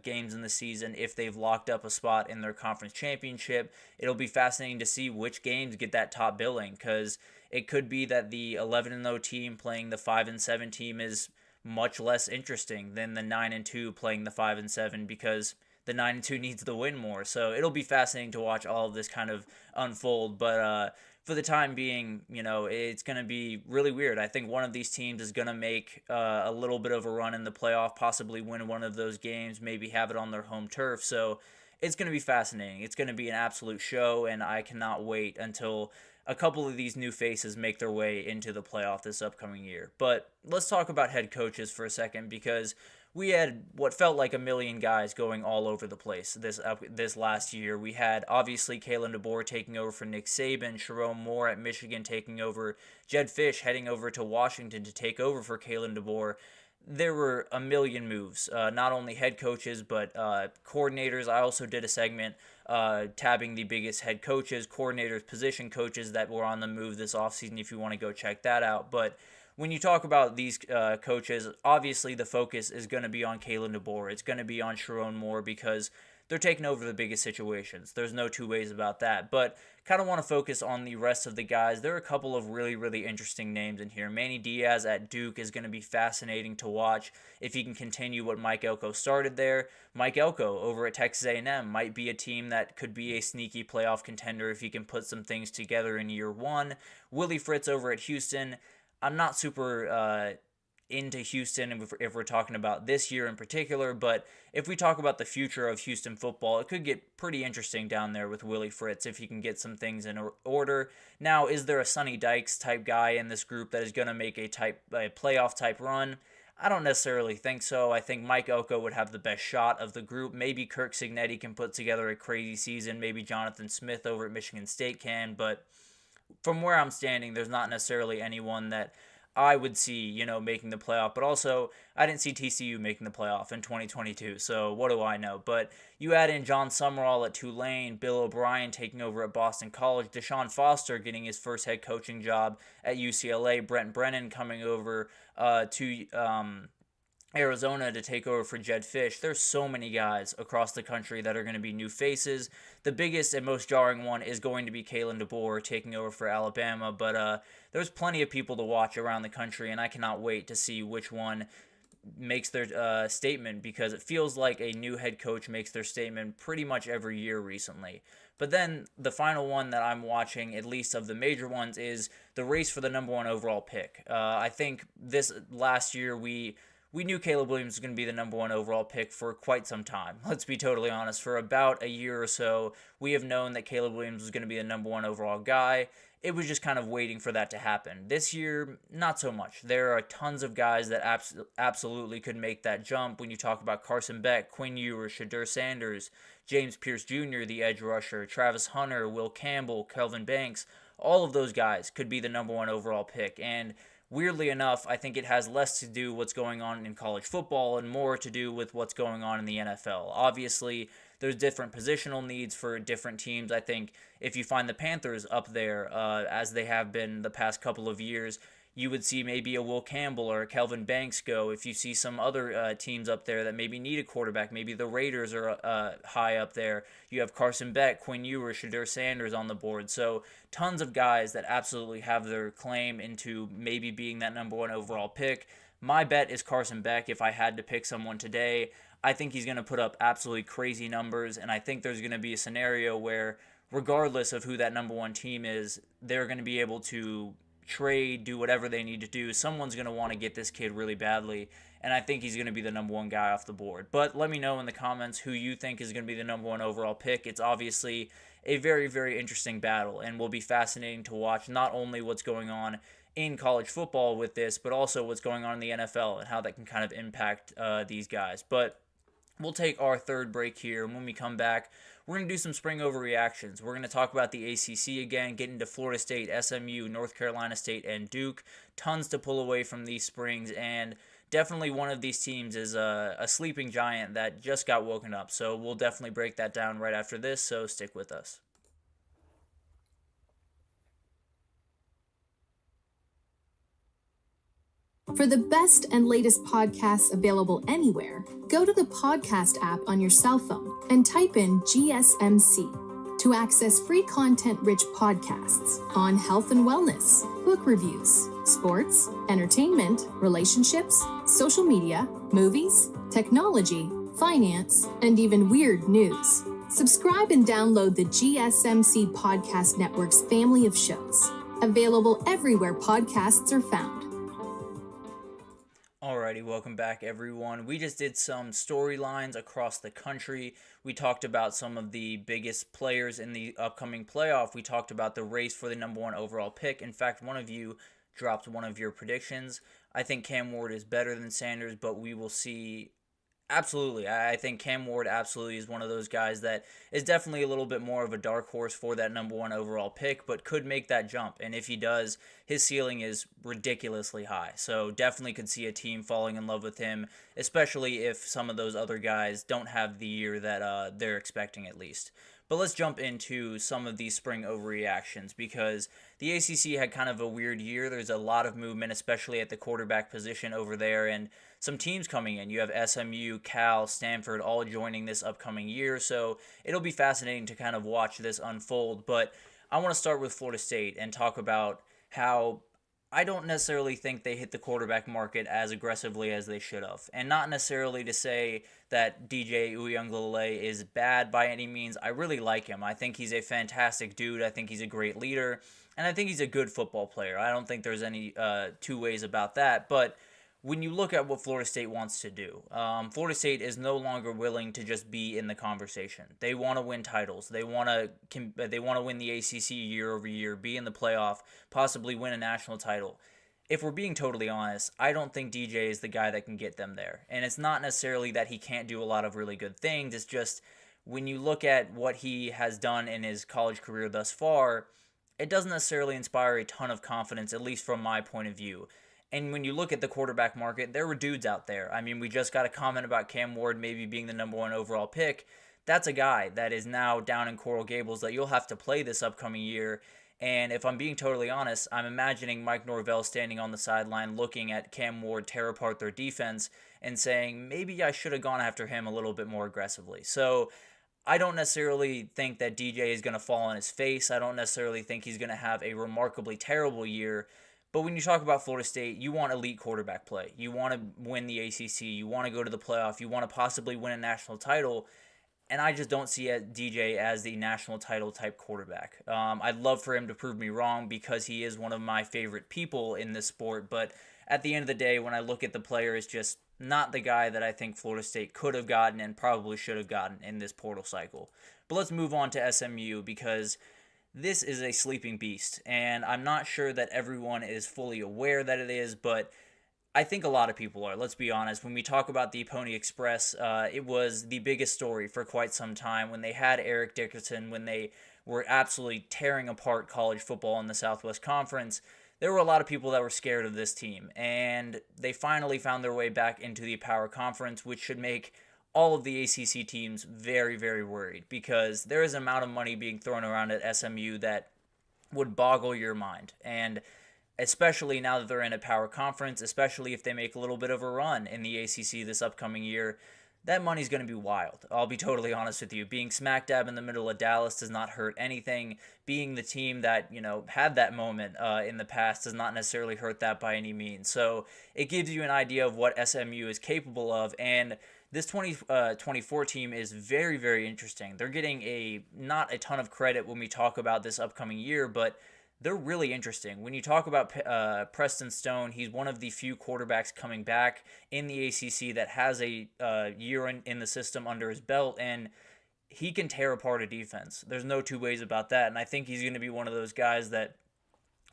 games in the season if they've locked up a spot in their conference championship. It'll be fascinating to see which games get that top billing, because it could be that the 11-0 team playing the 5-7 team is much less interesting than the 9-2 playing the 5-7, because the 9-2 needs to win more. So it'll be fascinating to watch all of this kind of unfold. But for the time being, it's going to be really weird. I think one of these teams is going to make a little bit of a run in the playoff, possibly win one of those games, maybe have it on their home turf. So it's going to be fascinating. It's going to be an absolute show, and I cannot wait until a couple of these new faces make their way into the playoff this upcoming year. But let's talk about head coaches for a second, because we had what felt like a million guys going all over the place this last year. We had, obviously, Kalen DeBoer taking over for Nick Saban, Sharon Moore at Michigan taking over, Jed Fish heading over to Washington to take over for Kalen DeBoer. There were a million moves, not only head coaches, but coordinators. I also did a segment tabbing the biggest head coaches, coordinators, position coaches that were on the move this offseason if you want to go check that out. But when you talk about these coaches, obviously the focus is going to be on Kalen DeBoer. It's going to be on Sharon Moore, because they're taking over the biggest situations. There's no two ways about that. But kind of want to focus on the rest of the guys. There are a couple of really, really interesting names in here. Manny Diaz at Duke is going to be fascinating to watch if he can continue what Mike Elko started there. Mike Elko over at Texas A&M might be a team that could be a sneaky playoff contender if he can put some things together in year one. Willie Fritz over at Houston, I'm not super into Houston, if we're talking about this year in particular, but if we talk about the future of Houston football, it could get pretty interesting down there with Willie Fritz if he can get some things in order. Now, is there a Sonny Dykes type guy in this group that is going to make a playoff type run? I don't necessarily think so. I think Mike Elko would have the best shot of the group. Maybe Kirk Cignetti can put together a crazy season. Maybe Jonathan Smith over at Michigan State can, but from where I'm standing, there's not necessarily anyone that I would see, making the playoff. But also, I didn't see TCU making the playoff in 2022, so what do I know? But you add in John Summerall at Tulane, Bill O'Brien taking over at Boston College, Deshaun Foster getting his first head coaching job at UCLA, Brent Brennan coming over to Arizona to take over for Jed Fish. There's so many guys across the country that are going to be new faces. The biggest and most jarring one is going to be Kalen DeBoer taking over for Alabama, but there's plenty of people to watch around the country, and I cannot wait to see which one makes their statement, because it feels like a new head coach makes their statement pretty much every year recently. But then the final one that I'm watching, at least of the major ones, is the race for the number one overall pick. I think this last year we knew Caleb Williams was going to be the number one overall pick for quite some time. Let's be totally honest. For about a year or so, we have known that Caleb Williams was going to be the number one overall guy. It was just kind of waiting for that to happen. This year, not so much. There are tons of guys that absolutely could make that jump. When you talk about Carson Beck, Quinn Ewers, Shadur Sanders, James Pierce Jr., the edge rusher, Travis Hunter, Will Campbell, Kelvin Banks, all of those guys could be the number one overall pick. And weirdly enough, I think it has less to do with what's going on in college football and more to do with what's going on in the NFL. Obviously, there's different positional needs for different teams. I think if you find the Panthers up there, as they have been the past couple of years, you would see maybe a Will Campbell or a Kelvin Banks go. If you see some other teams up there that maybe need a quarterback, maybe the Raiders are high up there. You have Carson Beck, Quinn Ewers, Shadur Sanders on the board. So tons of guys that absolutely have their claim into maybe being that number one overall pick. My bet is Carson Beck if I had to pick someone today. I think he's going to put up absolutely crazy numbers, and I think there's going to be a scenario where, regardless of who that number one team is, they're going to be able to trade, do whatever they need to do. Someone's going to want to get this kid really badly, and I think he's going to be the number one guy off the board. But let me know in the comments who you think is going to be the number one overall pick. It's obviously a very, very interesting battle, and will be fascinating to watch not only what's going on in college football with this, but also what's going on in the NFL and how that can kind of impact these guys. But we'll take our third break here, and when we come back, we're going to do some spring overreactions. We're going to talk about the ACC again, get into Florida State, SMU, North Carolina State, and Duke. Tons to pull away from these springs, and definitely one of these teams is a sleeping giant that just got woken up. So we'll definitely break that down right after this, so stick with us. For the best and latest podcasts available anywhere, go to the podcast app on your cell phone and type in GSMC to access free content-rich podcasts on health and wellness, book reviews, sports, entertainment, relationships, social media, movies, technology, finance, and even weird news. Subscribe and download the GSMC Podcast Network's family of shows, available everywhere podcasts are found. Alrighty, welcome back everyone. We just did some storylines across the country. We talked about some of the biggest players in the upcoming playoff. We talked about the race for the number one overall pick. In fact, one of you dropped one of your predictions. I think Cam Ward is better than Sanders, but we will see. Absolutely. I think Cam Ward absolutely is one of those guys that is definitely a little bit more of a dark horse for that number one overall pick, but could make that jump. And if he does, his ceiling is ridiculously high. So definitely could see a team falling in love with him, especially if some of those other guys don't have the year that they're expecting at least. But let's jump into some of these spring overreactions, because the ACC had kind of a weird year. There's a lot of movement, especially at the quarterback position over there, and some teams coming in. You have SMU, Cal, Stanford all joining this upcoming year, so it'll be fascinating to kind of watch this unfold. But I want to start with Florida State and talk about how I don't necessarily think they hit the quarterback market as aggressively as they should have. And not necessarily to say that DJ Uiagalelei is bad by any means. I really like him. I think he's a fantastic dude. I think he's a great leader. And I think he's a good football player. I don't think there's any two ways about that. But when you look at what Florida State wants to do, Florida State is no longer willing to just be in the conversation. They want to win titles. They want to win the ACC year over year, be in the playoff, possibly win a national title. If we're being totally honest, I don't think DJ is the guy that can get them there. And it's not necessarily that he can't do a lot of really good things. It's just when you look at what he has done in his college career thus far, it doesn't necessarily inspire a ton of confidence, at least from my point of view. And when you look at the quarterback market, there were dudes out there. I mean, we just got a comment about Cam Ward maybe being the number 1 overall pick. That's a guy that is now down in Coral Gables that you'll have to play this upcoming year. And if I'm being totally honest, I'm imagining Mike Norvell standing on the sideline looking at Cam Ward tear apart their defense and saying, maybe I should have gone after him a little bit more aggressively. So I don't necessarily think that DJ is going to fall on his face. I don't necessarily think he's going to have a remarkably terrible year. But when you talk about Florida State, you want elite quarterback play. You want to win the ACC. You want to go to the playoff. You want to possibly win a national title. And I just don't see DJ as the national title type quarterback. I'd love for him to prove me wrong because he is one of my favorite people in this sport. But at the end of the day, when I look at the player, it's just not the guy that I think Florida State could have gotten and probably should have gotten in this portal cycle. But let's move on to SMU because this is a sleeping beast, and I'm not sure that everyone is fully aware that it is, but I think a lot of people are. Let's be honest. When we talk about the Pony Express, it was the biggest story for quite some time when they had Eric Dickerson, when they were absolutely tearing apart college football in the Southwest Conference. There were a lot of people that were scared of this team, and they finally found their way back into the Power Conference, which should make all of the ACC teams very, very worried because there is an amount of money being thrown around at SMU that would boggle your mind. And especially now that they're in a Power Conference, especially if they make a little bit of a run in the ACC this upcoming year, that money's going to be wild. I'll be totally honest with you. Being smack dab in the middle of Dallas does not hurt anything. Being the team that, had that moment in the past does not necessarily hurt that by any means. So it gives you an idea of what SMU is capable of, and this 2024 team is very, very interesting. They're getting not a ton of credit when we talk about this upcoming year, but they're really interesting. When you talk about Preston Stone, he's one of the few quarterbacks coming back in the ACC that has a year in the system under his belt, and he can tear apart a defense. There's no two ways about that, and I think he's going to be one of those guys that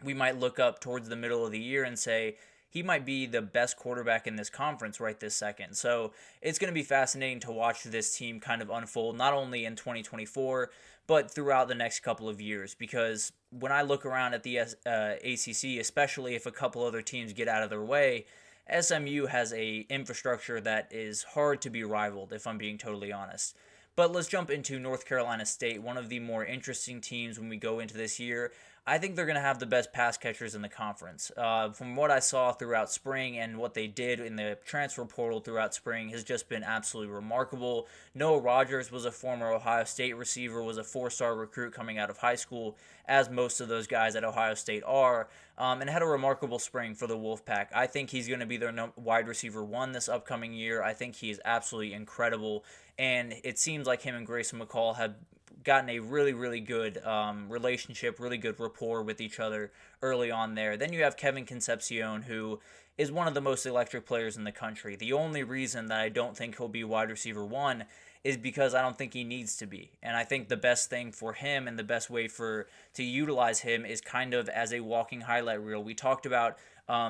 we might look up towards the middle of the year and say, he might be the best quarterback in this conference right this second. So it's going to be fascinating to watch this team kind of unfold, not only in 2024, but throughout the next couple of years. Because when I look around at the ACC, especially if a couple other teams get out of their way, SMU has a infrastructure that is hard to be rivaled, if I'm being totally honest. But let's jump into North Carolina State, one of the more interesting teams when we go into this year. I think they're going to have the best pass catchers in the conference. From what I saw throughout spring and what they did in the transfer portal throughout spring has just been absolutely remarkable. Noah Rogers was a former Ohio State receiver, was a 4-star recruit coming out of high school, as most of those guys at Ohio State are, and had a remarkable spring for the Wolfpack. I think he's going to be their wide receiver 1 this upcoming year. I think he is absolutely incredible, and it seems like him and Grayson McCall have gotten a really, really good relationship, really good rapport with each other early on there. Then you have Kevin Concepcion, who is one of the most electric players in the country. The only reason that I don't think he'll be wide receiver 1 is because I don't think he needs to be. And I think the best thing for him and the best way to utilize him is kind of as a walking highlight reel. We talked about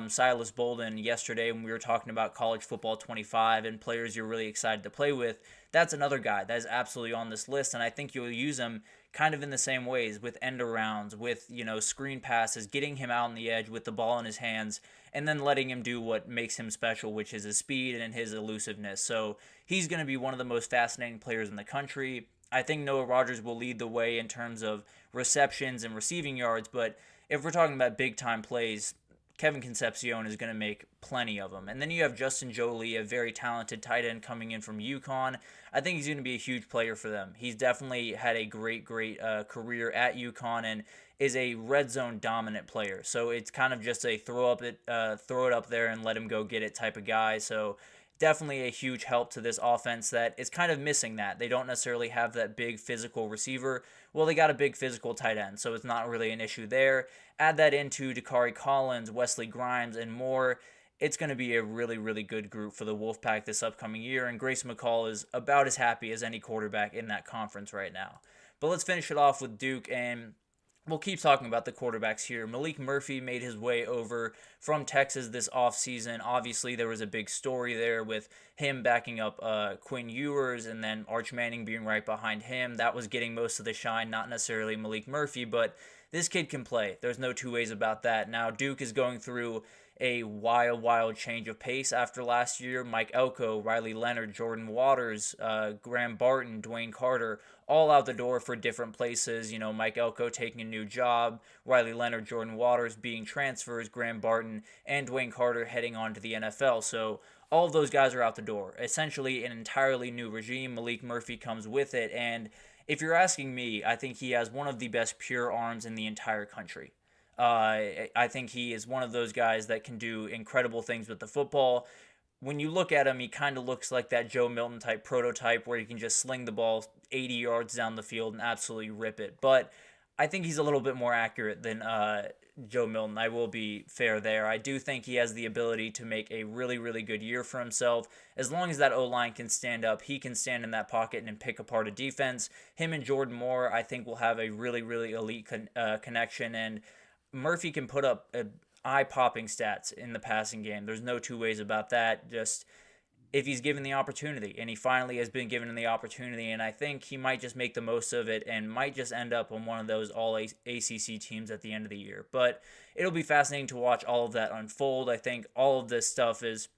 Silas Bolden yesterday when we were talking about College Football 25 and players you're really excited to play with. That's another guy that is absolutely on this list, and I think you'll use him kind of in the same ways with end arounds, with screen passes, getting him out on the edge with the ball in his hands, and then letting him do what makes him special, which is his speed and his elusiveness. So he's going to be one of the most fascinating players in the country. I think Noah Rogers will lead the way in terms of receptions and receiving yards, but if we're talking about big-time plays, Kevin Concepcion is going to make plenty of them. And then you have Justin Jolie, a very talented tight end coming in from UConn. I think he's going to be a huge player for them. He's definitely had a great career at UConn and is a red zone dominant player. So it's kind of just a throw it up there and let him go get it type of guy. So definitely a huge help to this offense that is kind of missing that. They don't necessarily have that big physical receiver. Well, they got a big physical tight end, so it's not really an issue there. Add that into Dakari Collins, Wesley Grimes, and more. it's going to be a really, really good group for the Wolfpack this upcoming year, and Grayson McCall is about as happy as any quarterback in that conference right now. But let's finish it off with Duke, and we'll keep talking about the quarterbacks here. Malik Murphy made his way over from Texas this offseason. Obviously, there was a big story there with him backing up Quinn Ewers and then Arch Manning being right behind him. That was getting most of the shine, not necessarily Malik Murphy, but this kid can play. There's no two ways about that. Now, Duke is going through a wild change of pace after last year. Mike Elko, Riley Leonard, Jordan Waters, Graham Barton, Dwayne Carter, all out the door for different places. You know, Mike Elko taking a new job, Riley Leonard, Jordan Waters being transfers, Graham Barton, and Dwayne Carter heading on to the NFL. So all of those guys are out the door. Essentially an entirely new regime. Malik Murphy comes with it, and if you're asking me, I think he has one of the best pure arms in the entire country. I think he is one of those guys that can do incredible things with the football. When you look at him, he kind of looks like that Joe Milton type prototype where he can just sling the ball 80 yards down the field and absolutely rip it. But I think he's a little bit more accurate than Joe Milton. I will be fair there. I do think he has the ability to make a really, really good year for himself. As long as that O-line can stand up, he can stand in that pocket and pick apart a defense. Him and Jordan Moore, I think, will have a really, really elite connection, and Murphy can put up eye-popping stats in the passing game. There's no two ways about that. Just if he's given the opportunity, and he finally has been given the opportunity, and I think he might just make the most of it and might just end up on one of those all-ACC teams at the end of the year. But it'll be fascinating to watch all of that unfold. I think all of this stuff is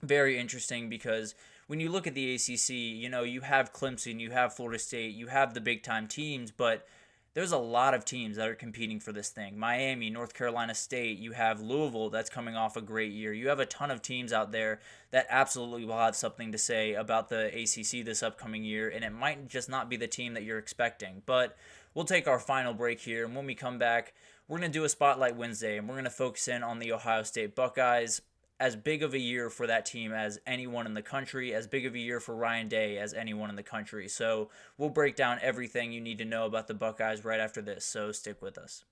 very interesting because when you look at the ACC, you know, you have Clemson, you have Florida State, you have the big-time teams, but there's a lot of teams that are competing for this thing. Miami, North Carolina State, you have Louisville that's coming off a great year. You have a ton of teams out there that absolutely will have something to say about the ACC this upcoming year, and it might just not be the team that you're expecting. But we'll take our final break here, and when we come back, we're going to do a Spotlight Wednesday, and we're going to focus in on the Ohio State Buckeyes. As big of a year for that team as anyone in the country, as big of a year for Ryan Day as anyone in the country. So we'll break down everything you need to know about the Buckeyes right after this, so stick with us.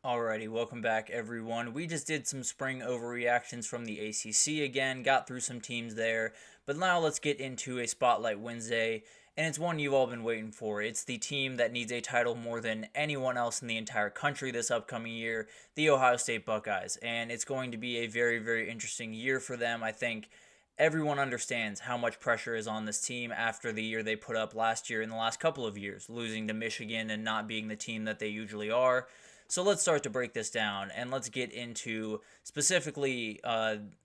Alrighty, welcome back everyone. We just did some spring overreactions from the ACC again, got through some teams there, but now let's get into a Spotlight Wednesday, and it's one you've all been waiting for. It's the team that needs a title more than anyone else in the entire country this upcoming year, the Ohio State Buckeyes, and it's going to be a very, very interesting year for them. I think everyone understands how much pressure is on this team after the year they put up last year and the last couple of years, losing to Michigan and not being the team that they usually are. So let's start to break this down, and let's get into specifically,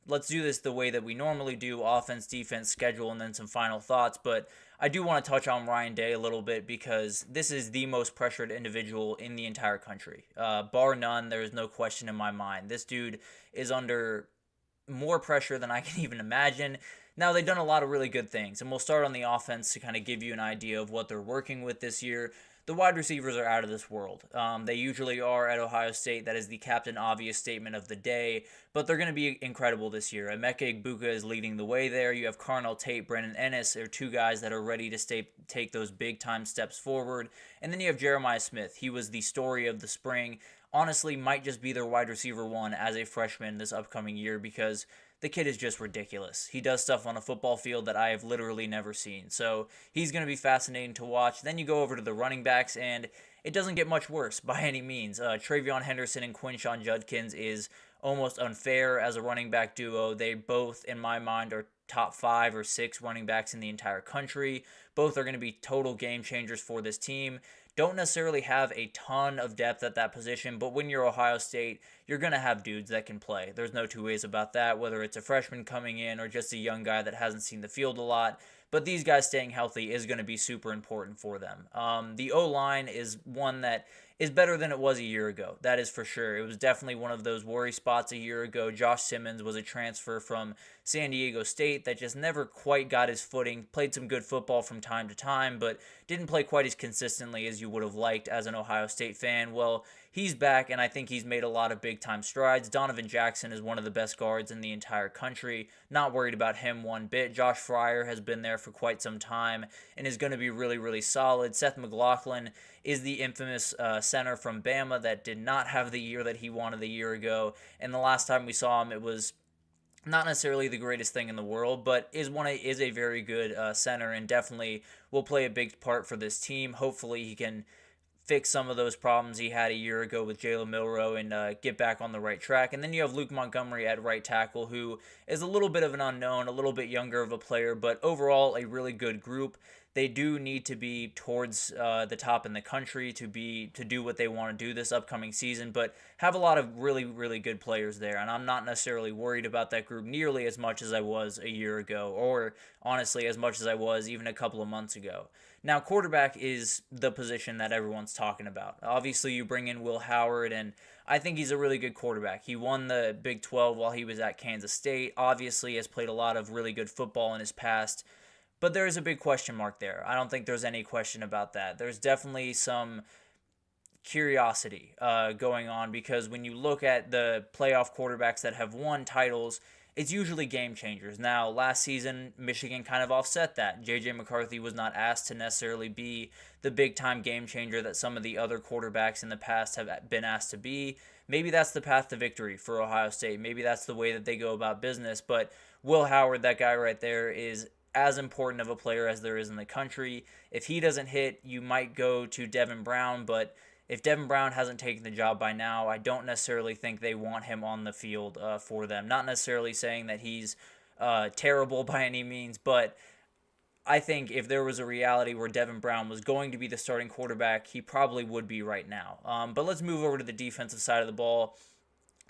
let's do this the way that we normally do, offense, defense, schedule, and then some final thoughts. But I do want to touch on Ryan Day a little bit because this is the most pressured individual in the entire country. Bar none, there is no question in my mind. This dude is under more pressure than I can even imagine. Now, they've done a lot of really good things, and we'll start on the offense to kind of give you an idea of what they're working with this year. The wide receivers are out of this world. They usually are at Ohio State. That is the Captain Obvious statement of the day, but they're going to be incredible this year. Emeka Egbuka is leading the way there. You have Carnell Tate, Brennan Ennis are two guys that are ready to take those big-time steps forward. And then you have Jeremiah Smith. He was the story of the spring. Honestly, might just be their wide receiver one as a freshman this upcoming year because the kid is just ridiculous. He does stuff on a football field that I have literally never seen. So he's going to be fascinating to watch. Then you go over to the running backs, and it doesn't get much worse by any means. Travion Henderson and Quinshon Judkins is almost unfair as a running back duo. They both, in my mind, are top 5 or 6 running backs in the entire country. Both are going to be total game changers for this team. Don't necessarily have a ton of depth at that position, but when you're Ohio State, you're going to have dudes that can play. There's no two ways about that, whether it's a freshman coming in or just a young guy that hasn't seen the field a lot. But these guys staying healthy is going to be super important for them. The O-line is one that is better than it was a year ago. That is for sure. It was definitely one of those worry spots a year ago. Josh Simmons was a transfer from San Diego State that just never quite got his footing, played some good football from time to time, but didn't play quite as consistently as you would have liked as an Ohio State fan. Well, he's back, and I think he's made a lot of big-time strides. Donovan Jackson is one of the best guards in the entire country. Not worried about him one bit. Josh Fryer has been there for quite some time and is going to be really, really solid. Seth McLaughlin is the infamous center from Bama that did not have the year that he wanted a year ago. And the last time we saw him, it was not necessarily the greatest thing in the world, but is a very good center and definitely will play a big part for this team. Hopefully he can fix some of those problems he had a year ago with Jalen Milroe and get back on the right track. And then you have Luke Montgomery at right tackle, who is a little bit of an unknown, a little bit younger of a player, but overall a really good group. They do need to be towards the top in the country to do what they want to do this upcoming season, but have a lot of really, really good players there. And I'm not necessarily worried about that group nearly as much as I was a year ago, or honestly as much as I was even a couple of months ago. Now, quarterback is the position that everyone's talking about. Obviously, you bring in Will Howard, and I think he's a really good quarterback. He won the Big 12 while he was at Kansas State. Obviously, has played a lot of really good football in his past. But there is a big question mark there. I don't think there's any question about that. There's definitely some curiosity going on, because when you look at the playoff quarterbacks that have won titles, it's usually game changers. Now, last season, Michigan kind of offset that. J.J. McCarthy was not asked to necessarily be the big-time game changer that some of the other quarterbacks in the past have been asked to be. Maybe that's the path to victory for Ohio State. Maybe that's the way that they go about business. But Will Howard, that guy right there, is as important of a player as there is in the country. If he doesn't hit, you might go to Devin Brown, but if Devin Brown hasn't taken the job by now, I don't necessarily think they want him on the field for them. Not necessarily saying that he's terrible by any means, but I think if there was a reality where Devin Brown was going to be the starting quarterback, he probably would be right now. But let's move over to the defensive side of the ball.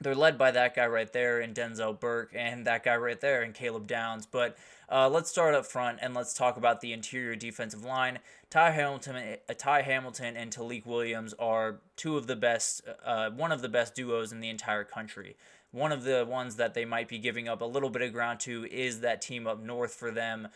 They're led by that guy right there in Denzel Burke and that guy right there in Caleb Downs. But let's start up front and let's talk about the interior defensive line. Ty Hamilton and Talik Williams are one of the best duos in the entire country. One of the ones that they might be giving up a little bit of ground to is that team up north for them,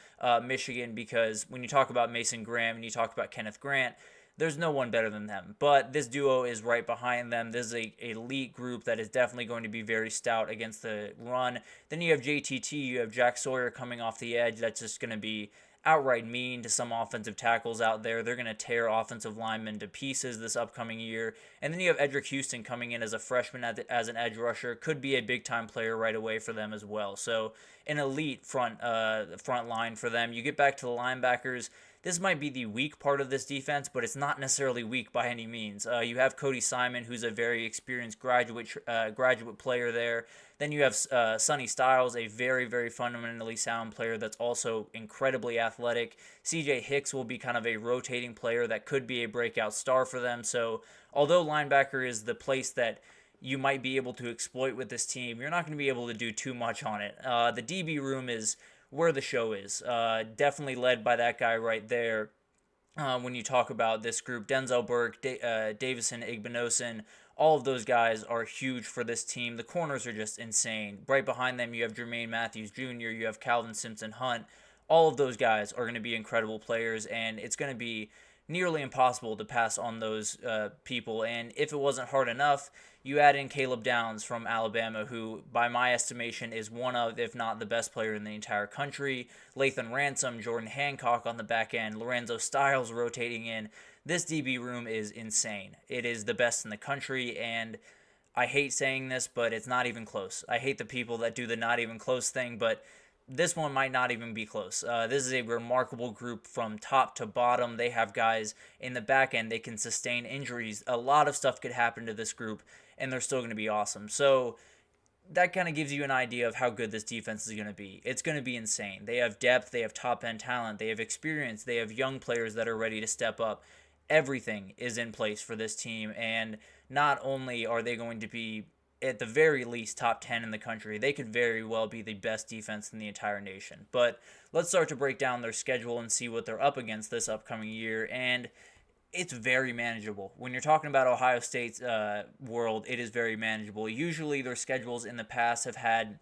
Michigan, because when you talk about Mason Graham and you talk about Kenneth Grant, there's no one better than them. But this duo is right behind them. This is a elite group that is definitely going to be very stout against the run. Then you have JTT, you have Jack Sawyer coming off the edge. That's just going to be outright mean to some offensive tackles out there. They're going to tear offensive linemen to pieces this upcoming year. And then you have Edric Houston coming in as a freshman as an edge rusher. Could be a big-time player right away for them as well. So an elite front line for them. You get back to the linebackers. This might be the weak part of this defense, but it's not necessarily weak by any means. You have Cody Simon, who's a very experienced graduate player there. Then you have Sonny Styles, a very, very fundamentally sound player that's also incredibly athletic. CJ Hicks will be kind of a rotating player that could be a breakout star for them. So although linebacker is the place that you might be able to exploit with this team, you're not going to be able to do too much on it. The DB room is where the show is. Definitely led by that guy right there. When you talk about this group, Denzel Burke, Davison Igbinosun, all of those guys are huge for this team. The corners are just insane. Right behind them, you have Jermaine Matthews Jr., you have Calvin Simpson-Hunt. All of those guys are going to be incredible players, and it's going to be nearly impossible to pass on those people. And if it wasn't hard enough, you add in Caleb Downs from Alabama, who, by my estimation, is one of, if not the best player in the entire country. Lathan Ransom, Jordan Hancock on the back end, Lorenzo Styles rotating in. This DB room is insane. It is the best in the country, and I hate saying this, but it's not even close. I hate the people that do the not even close thing, but this one might not even be close. This is a remarkable group from top to bottom. They have guys in the back end. They can sustain injuries. A lot of stuff could happen to this group, and they're still going to be awesome. So that kind of gives you an idea of how good this defense is going to be. It's going to be insane. They have depth. They have top-end talent. They have experience. They have young players that are ready to step up. Everything is in place for this team, and not only are they going to be at the very least top 10 in the country, they could very well be the best defense in the entire nation. But let's start to break down their schedule and see what they're up against this upcoming year, and it's very manageable. When you're talking about Ohio State's world, it is very manageable. Usually their schedules in the past have had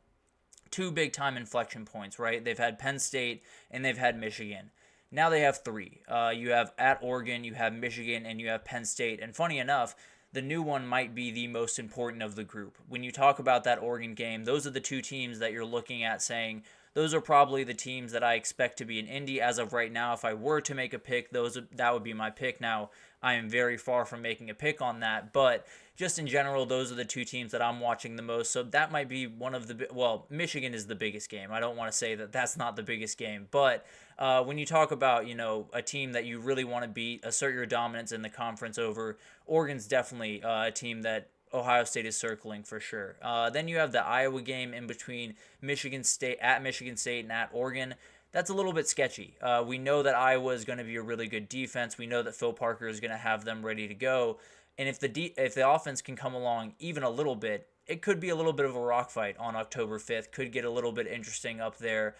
two big-time inflection points, right? They've had Penn State and they've had Michigan. Now they have three. You have at Oregon, you have Michigan, and you have Penn State. And funny enough, the new one might be the most important of the group. When you talk about that Oregon game, those are the two teams that you're looking at saying, those are probably the teams that I expect to be in Indy as of right now. If I were to make a pick, that would be my pick. Now, I am very far from making a pick on that, but just in general, those are the two teams that I'm watching the most. So that might be one of the, well, Michigan is the biggest game. I don't want to say that that's not the biggest game, but when you talk about, a team that you really want to beat, assert your dominance in the conference over, Oregon's definitely a team that Ohio State is circling for sure. Then you have the Iowa game in between Michigan State and at Oregon. That's a little bit sketchy. We know that Iowa is going to be a really good defense. We know that Phil Parker is going to have them ready to go. And if the offense can come along even a little bit, it could be a little bit of a rock fight on October 5th. Could get a little bit interesting up there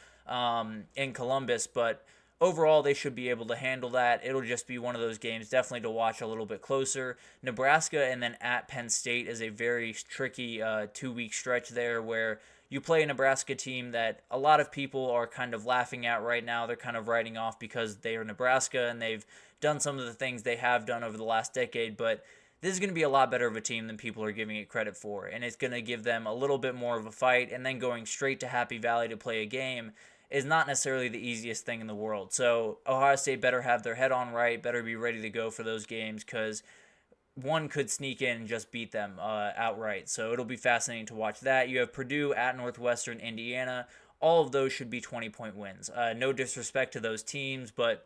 in Columbus, but overall, they should be able to handle that. It'll just be one of those games definitely to watch a little bit closer. Nebraska and then at Penn State is a very tricky 2-week stretch there where you play a Nebraska team that a lot of people are kind of laughing at right now. They're kind of writing off because they are Nebraska and they've done some of the things they have done over the last decade, but this is going to be a lot better of a team than people are giving it credit for, and it's going to give them a little bit more of a fight, and then going straight to Happy Valley to play a game is not necessarily the easiest thing in the world. So Ohio State better have their head on right, better be ready to go for those games, because one could sneak in and just beat them outright. So it'll be fascinating to watch that. You have Purdue at Northwestern Indiana. All of those should be 20-point wins. No disrespect to those teams, but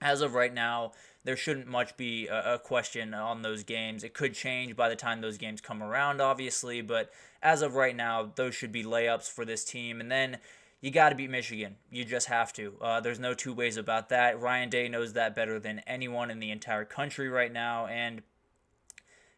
as of right now, there shouldn't much be a question on those games. It could change by the time those games come around, obviously, but as of right now, those should be layups for this team. And then you got to beat Michigan. You just have to. There's no two ways about that. Ryan Day knows that better than anyone in the entire country right now, and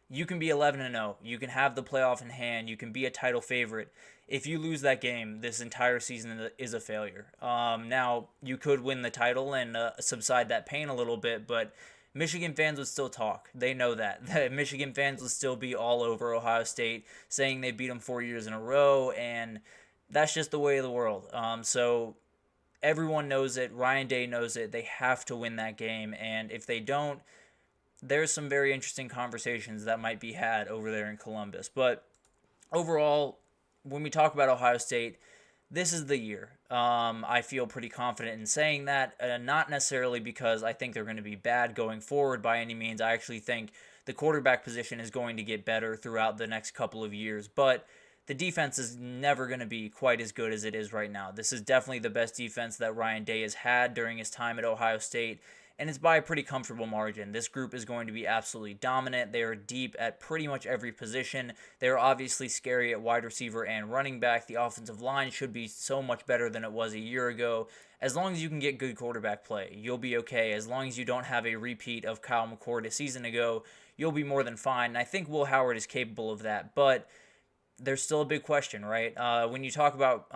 you can be 11-0. You can have the playoff in hand. You can be a title favorite. If you lose that game, this entire season is a failure. Now, you could win the title and subside that pain a little bit, but Michigan fans would still talk. They know that. Michigan fans would still be all over Ohio State, saying they beat them 4 years in a row, and that's just the way of the world. So everyone knows it. Ryan Day knows it. They have to win that game, and if they don't, there's some very interesting conversations that might be had over there in Columbus. But overall, when we talk about Ohio State, this is the year. I feel pretty confident in saying that, not necessarily because I think they're going to be bad going forward by any means. I actually think the quarterback position is going to get better throughout the next couple of years, but the defense is never going to be quite as good as it is right now. This is definitely the best defense that Ryan Day has had during his time at Ohio State, and it's by a pretty comfortable margin. This group is going to be absolutely dominant. They are deep at pretty much every position. They are obviously scary at wide receiver and running back. The offensive line should be so much better than it was a year ago. As long as you can get good quarterback play, you'll be okay. As long as you don't have a repeat of Kyle McCord a season ago, you'll be more than fine. And I think Will Howard is capable of that, but there's still a big question, right? When you talk about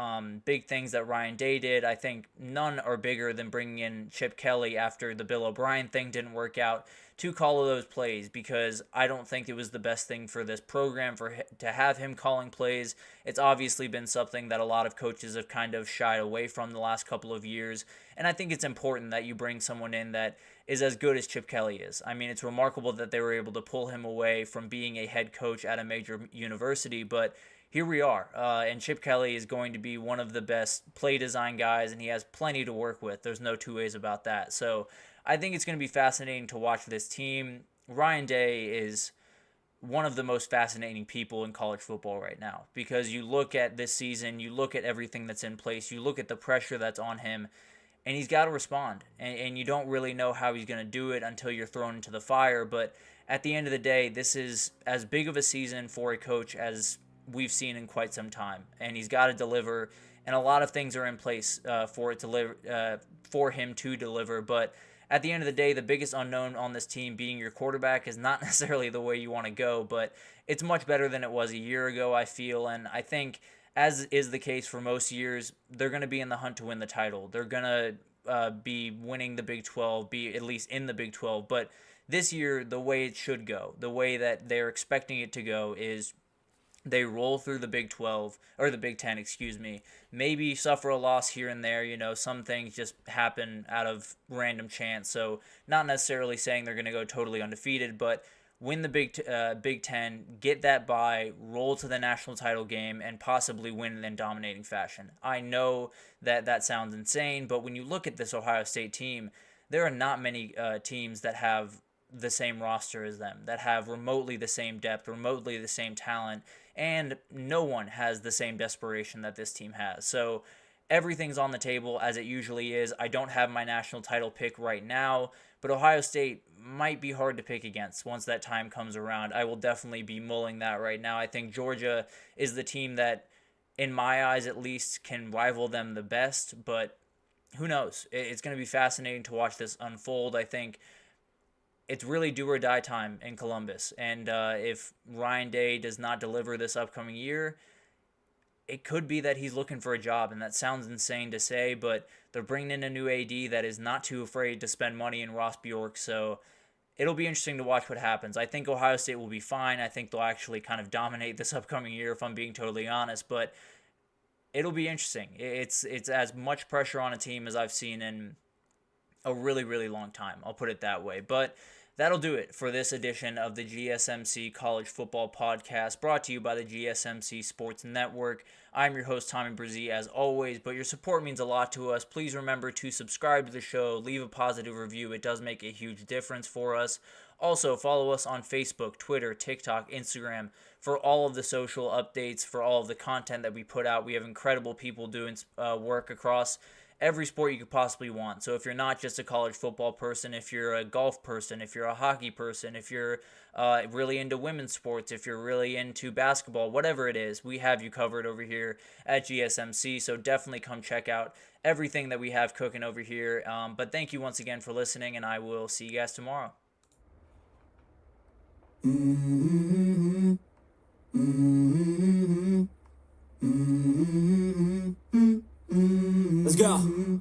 big things that Ryan Day did, I think none are bigger than bringing in Chip Kelly after the Bill O'Brien thing didn't work out to call those plays, because I don't think it was the best thing for this program to have him calling plays. It's obviously been something that a lot of coaches have kind of shied away from the last couple of years, and I think it's important that you bring someone in that is as good as Chip Kelly is. I mean, it's remarkable that they were able to pull him away from being a head coach at a major university, but here we are. And Chip Kelly is going to be one of the best play design guys, and he has plenty to work with. There's no two ways about that. So I think it's going to be fascinating to watch this team. Ryan Day is one of the most fascinating people in college football right now, because you look at this season, you look at everything that's in place, you look at the pressure that's on him, and he's got to respond. And you don't really know how he's going to do it until you're thrown into the fire. But at the end of the day, this is as big of a season for a coach as we've seen in quite some time. And he's got to deliver, and a lot of things are in place for him to deliver. But at the end of the day, the biggest unknown on this team being your quarterback is not necessarily the way you want to go, but it's much better than it was a year ago, I feel. And I think, as is the case for most years, they're going to be in the hunt to win the title. They're going to be winning the Big 12, be at least in the Big 12. But this year, the way it should go, the way that they're expecting it to go, is they roll through the Big 12, or the Big 10, excuse me, maybe suffer a loss here and there. Some things just happen out of random chance. So not necessarily saying they're going to go totally undefeated, but win the Big 10, get that bye, roll to the national title game, and possibly win in dominating fashion. I know that sounds insane, but when you look at this Ohio State team, there are not many teams that have the same roster as them, that have remotely the same depth, remotely the same talent, and no one has the same desperation that this team has. So everything's on the table, as it usually is. I don't have my national title pick right now, but Ohio State might be hard to pick against once that time comes around. I will definitely be mulling that right now. I think Georgia is the team that, in my eyes at least, can rival them the best, but who knows? It's going to be fascinating to watch this unfold. I think it's really do or die time in Columbus. And if Ryan Day does not deliver this upcoming year, it could be that he's looking for a job. And that sounds insane to say, but they're bringing in a new AD that is not too afraid to spend money in Ross Bjork. So it'll be interesting to watch what happens. I think Ohio State will be fine. I think they'll actually kind of dominate this upcoming year, if I'm being totally honest. But it'll be interesting. It's as much pressure on a team as I've seen in a really, really long time. I'll put it that way. But that'll do it for this edition of the GSMC College Football Podcast, brought to you by the GSMC Sports Network. I'm your host, Tommy Brzee, as always, but your support means a lot to us. Please remember to subscribe to the show, leave a positive review. It does make a huge difference for us. Also, follow us on Facebook, Twitter, TikTok, Instagram for all of the social updates, for all of the content that we put out. We have incredible people doing work across every sport you could possibly want. So if you're not just a college football person, if you're a golf person, if you're a hockey person, if you're really into women's sports, if you're really into basketball, whatever it is, we have you covered over here at GSMC. So definitely come check out everything that we have cooking over here. But thank you once again for listening, and I will see you guys tomorrow. Let's go.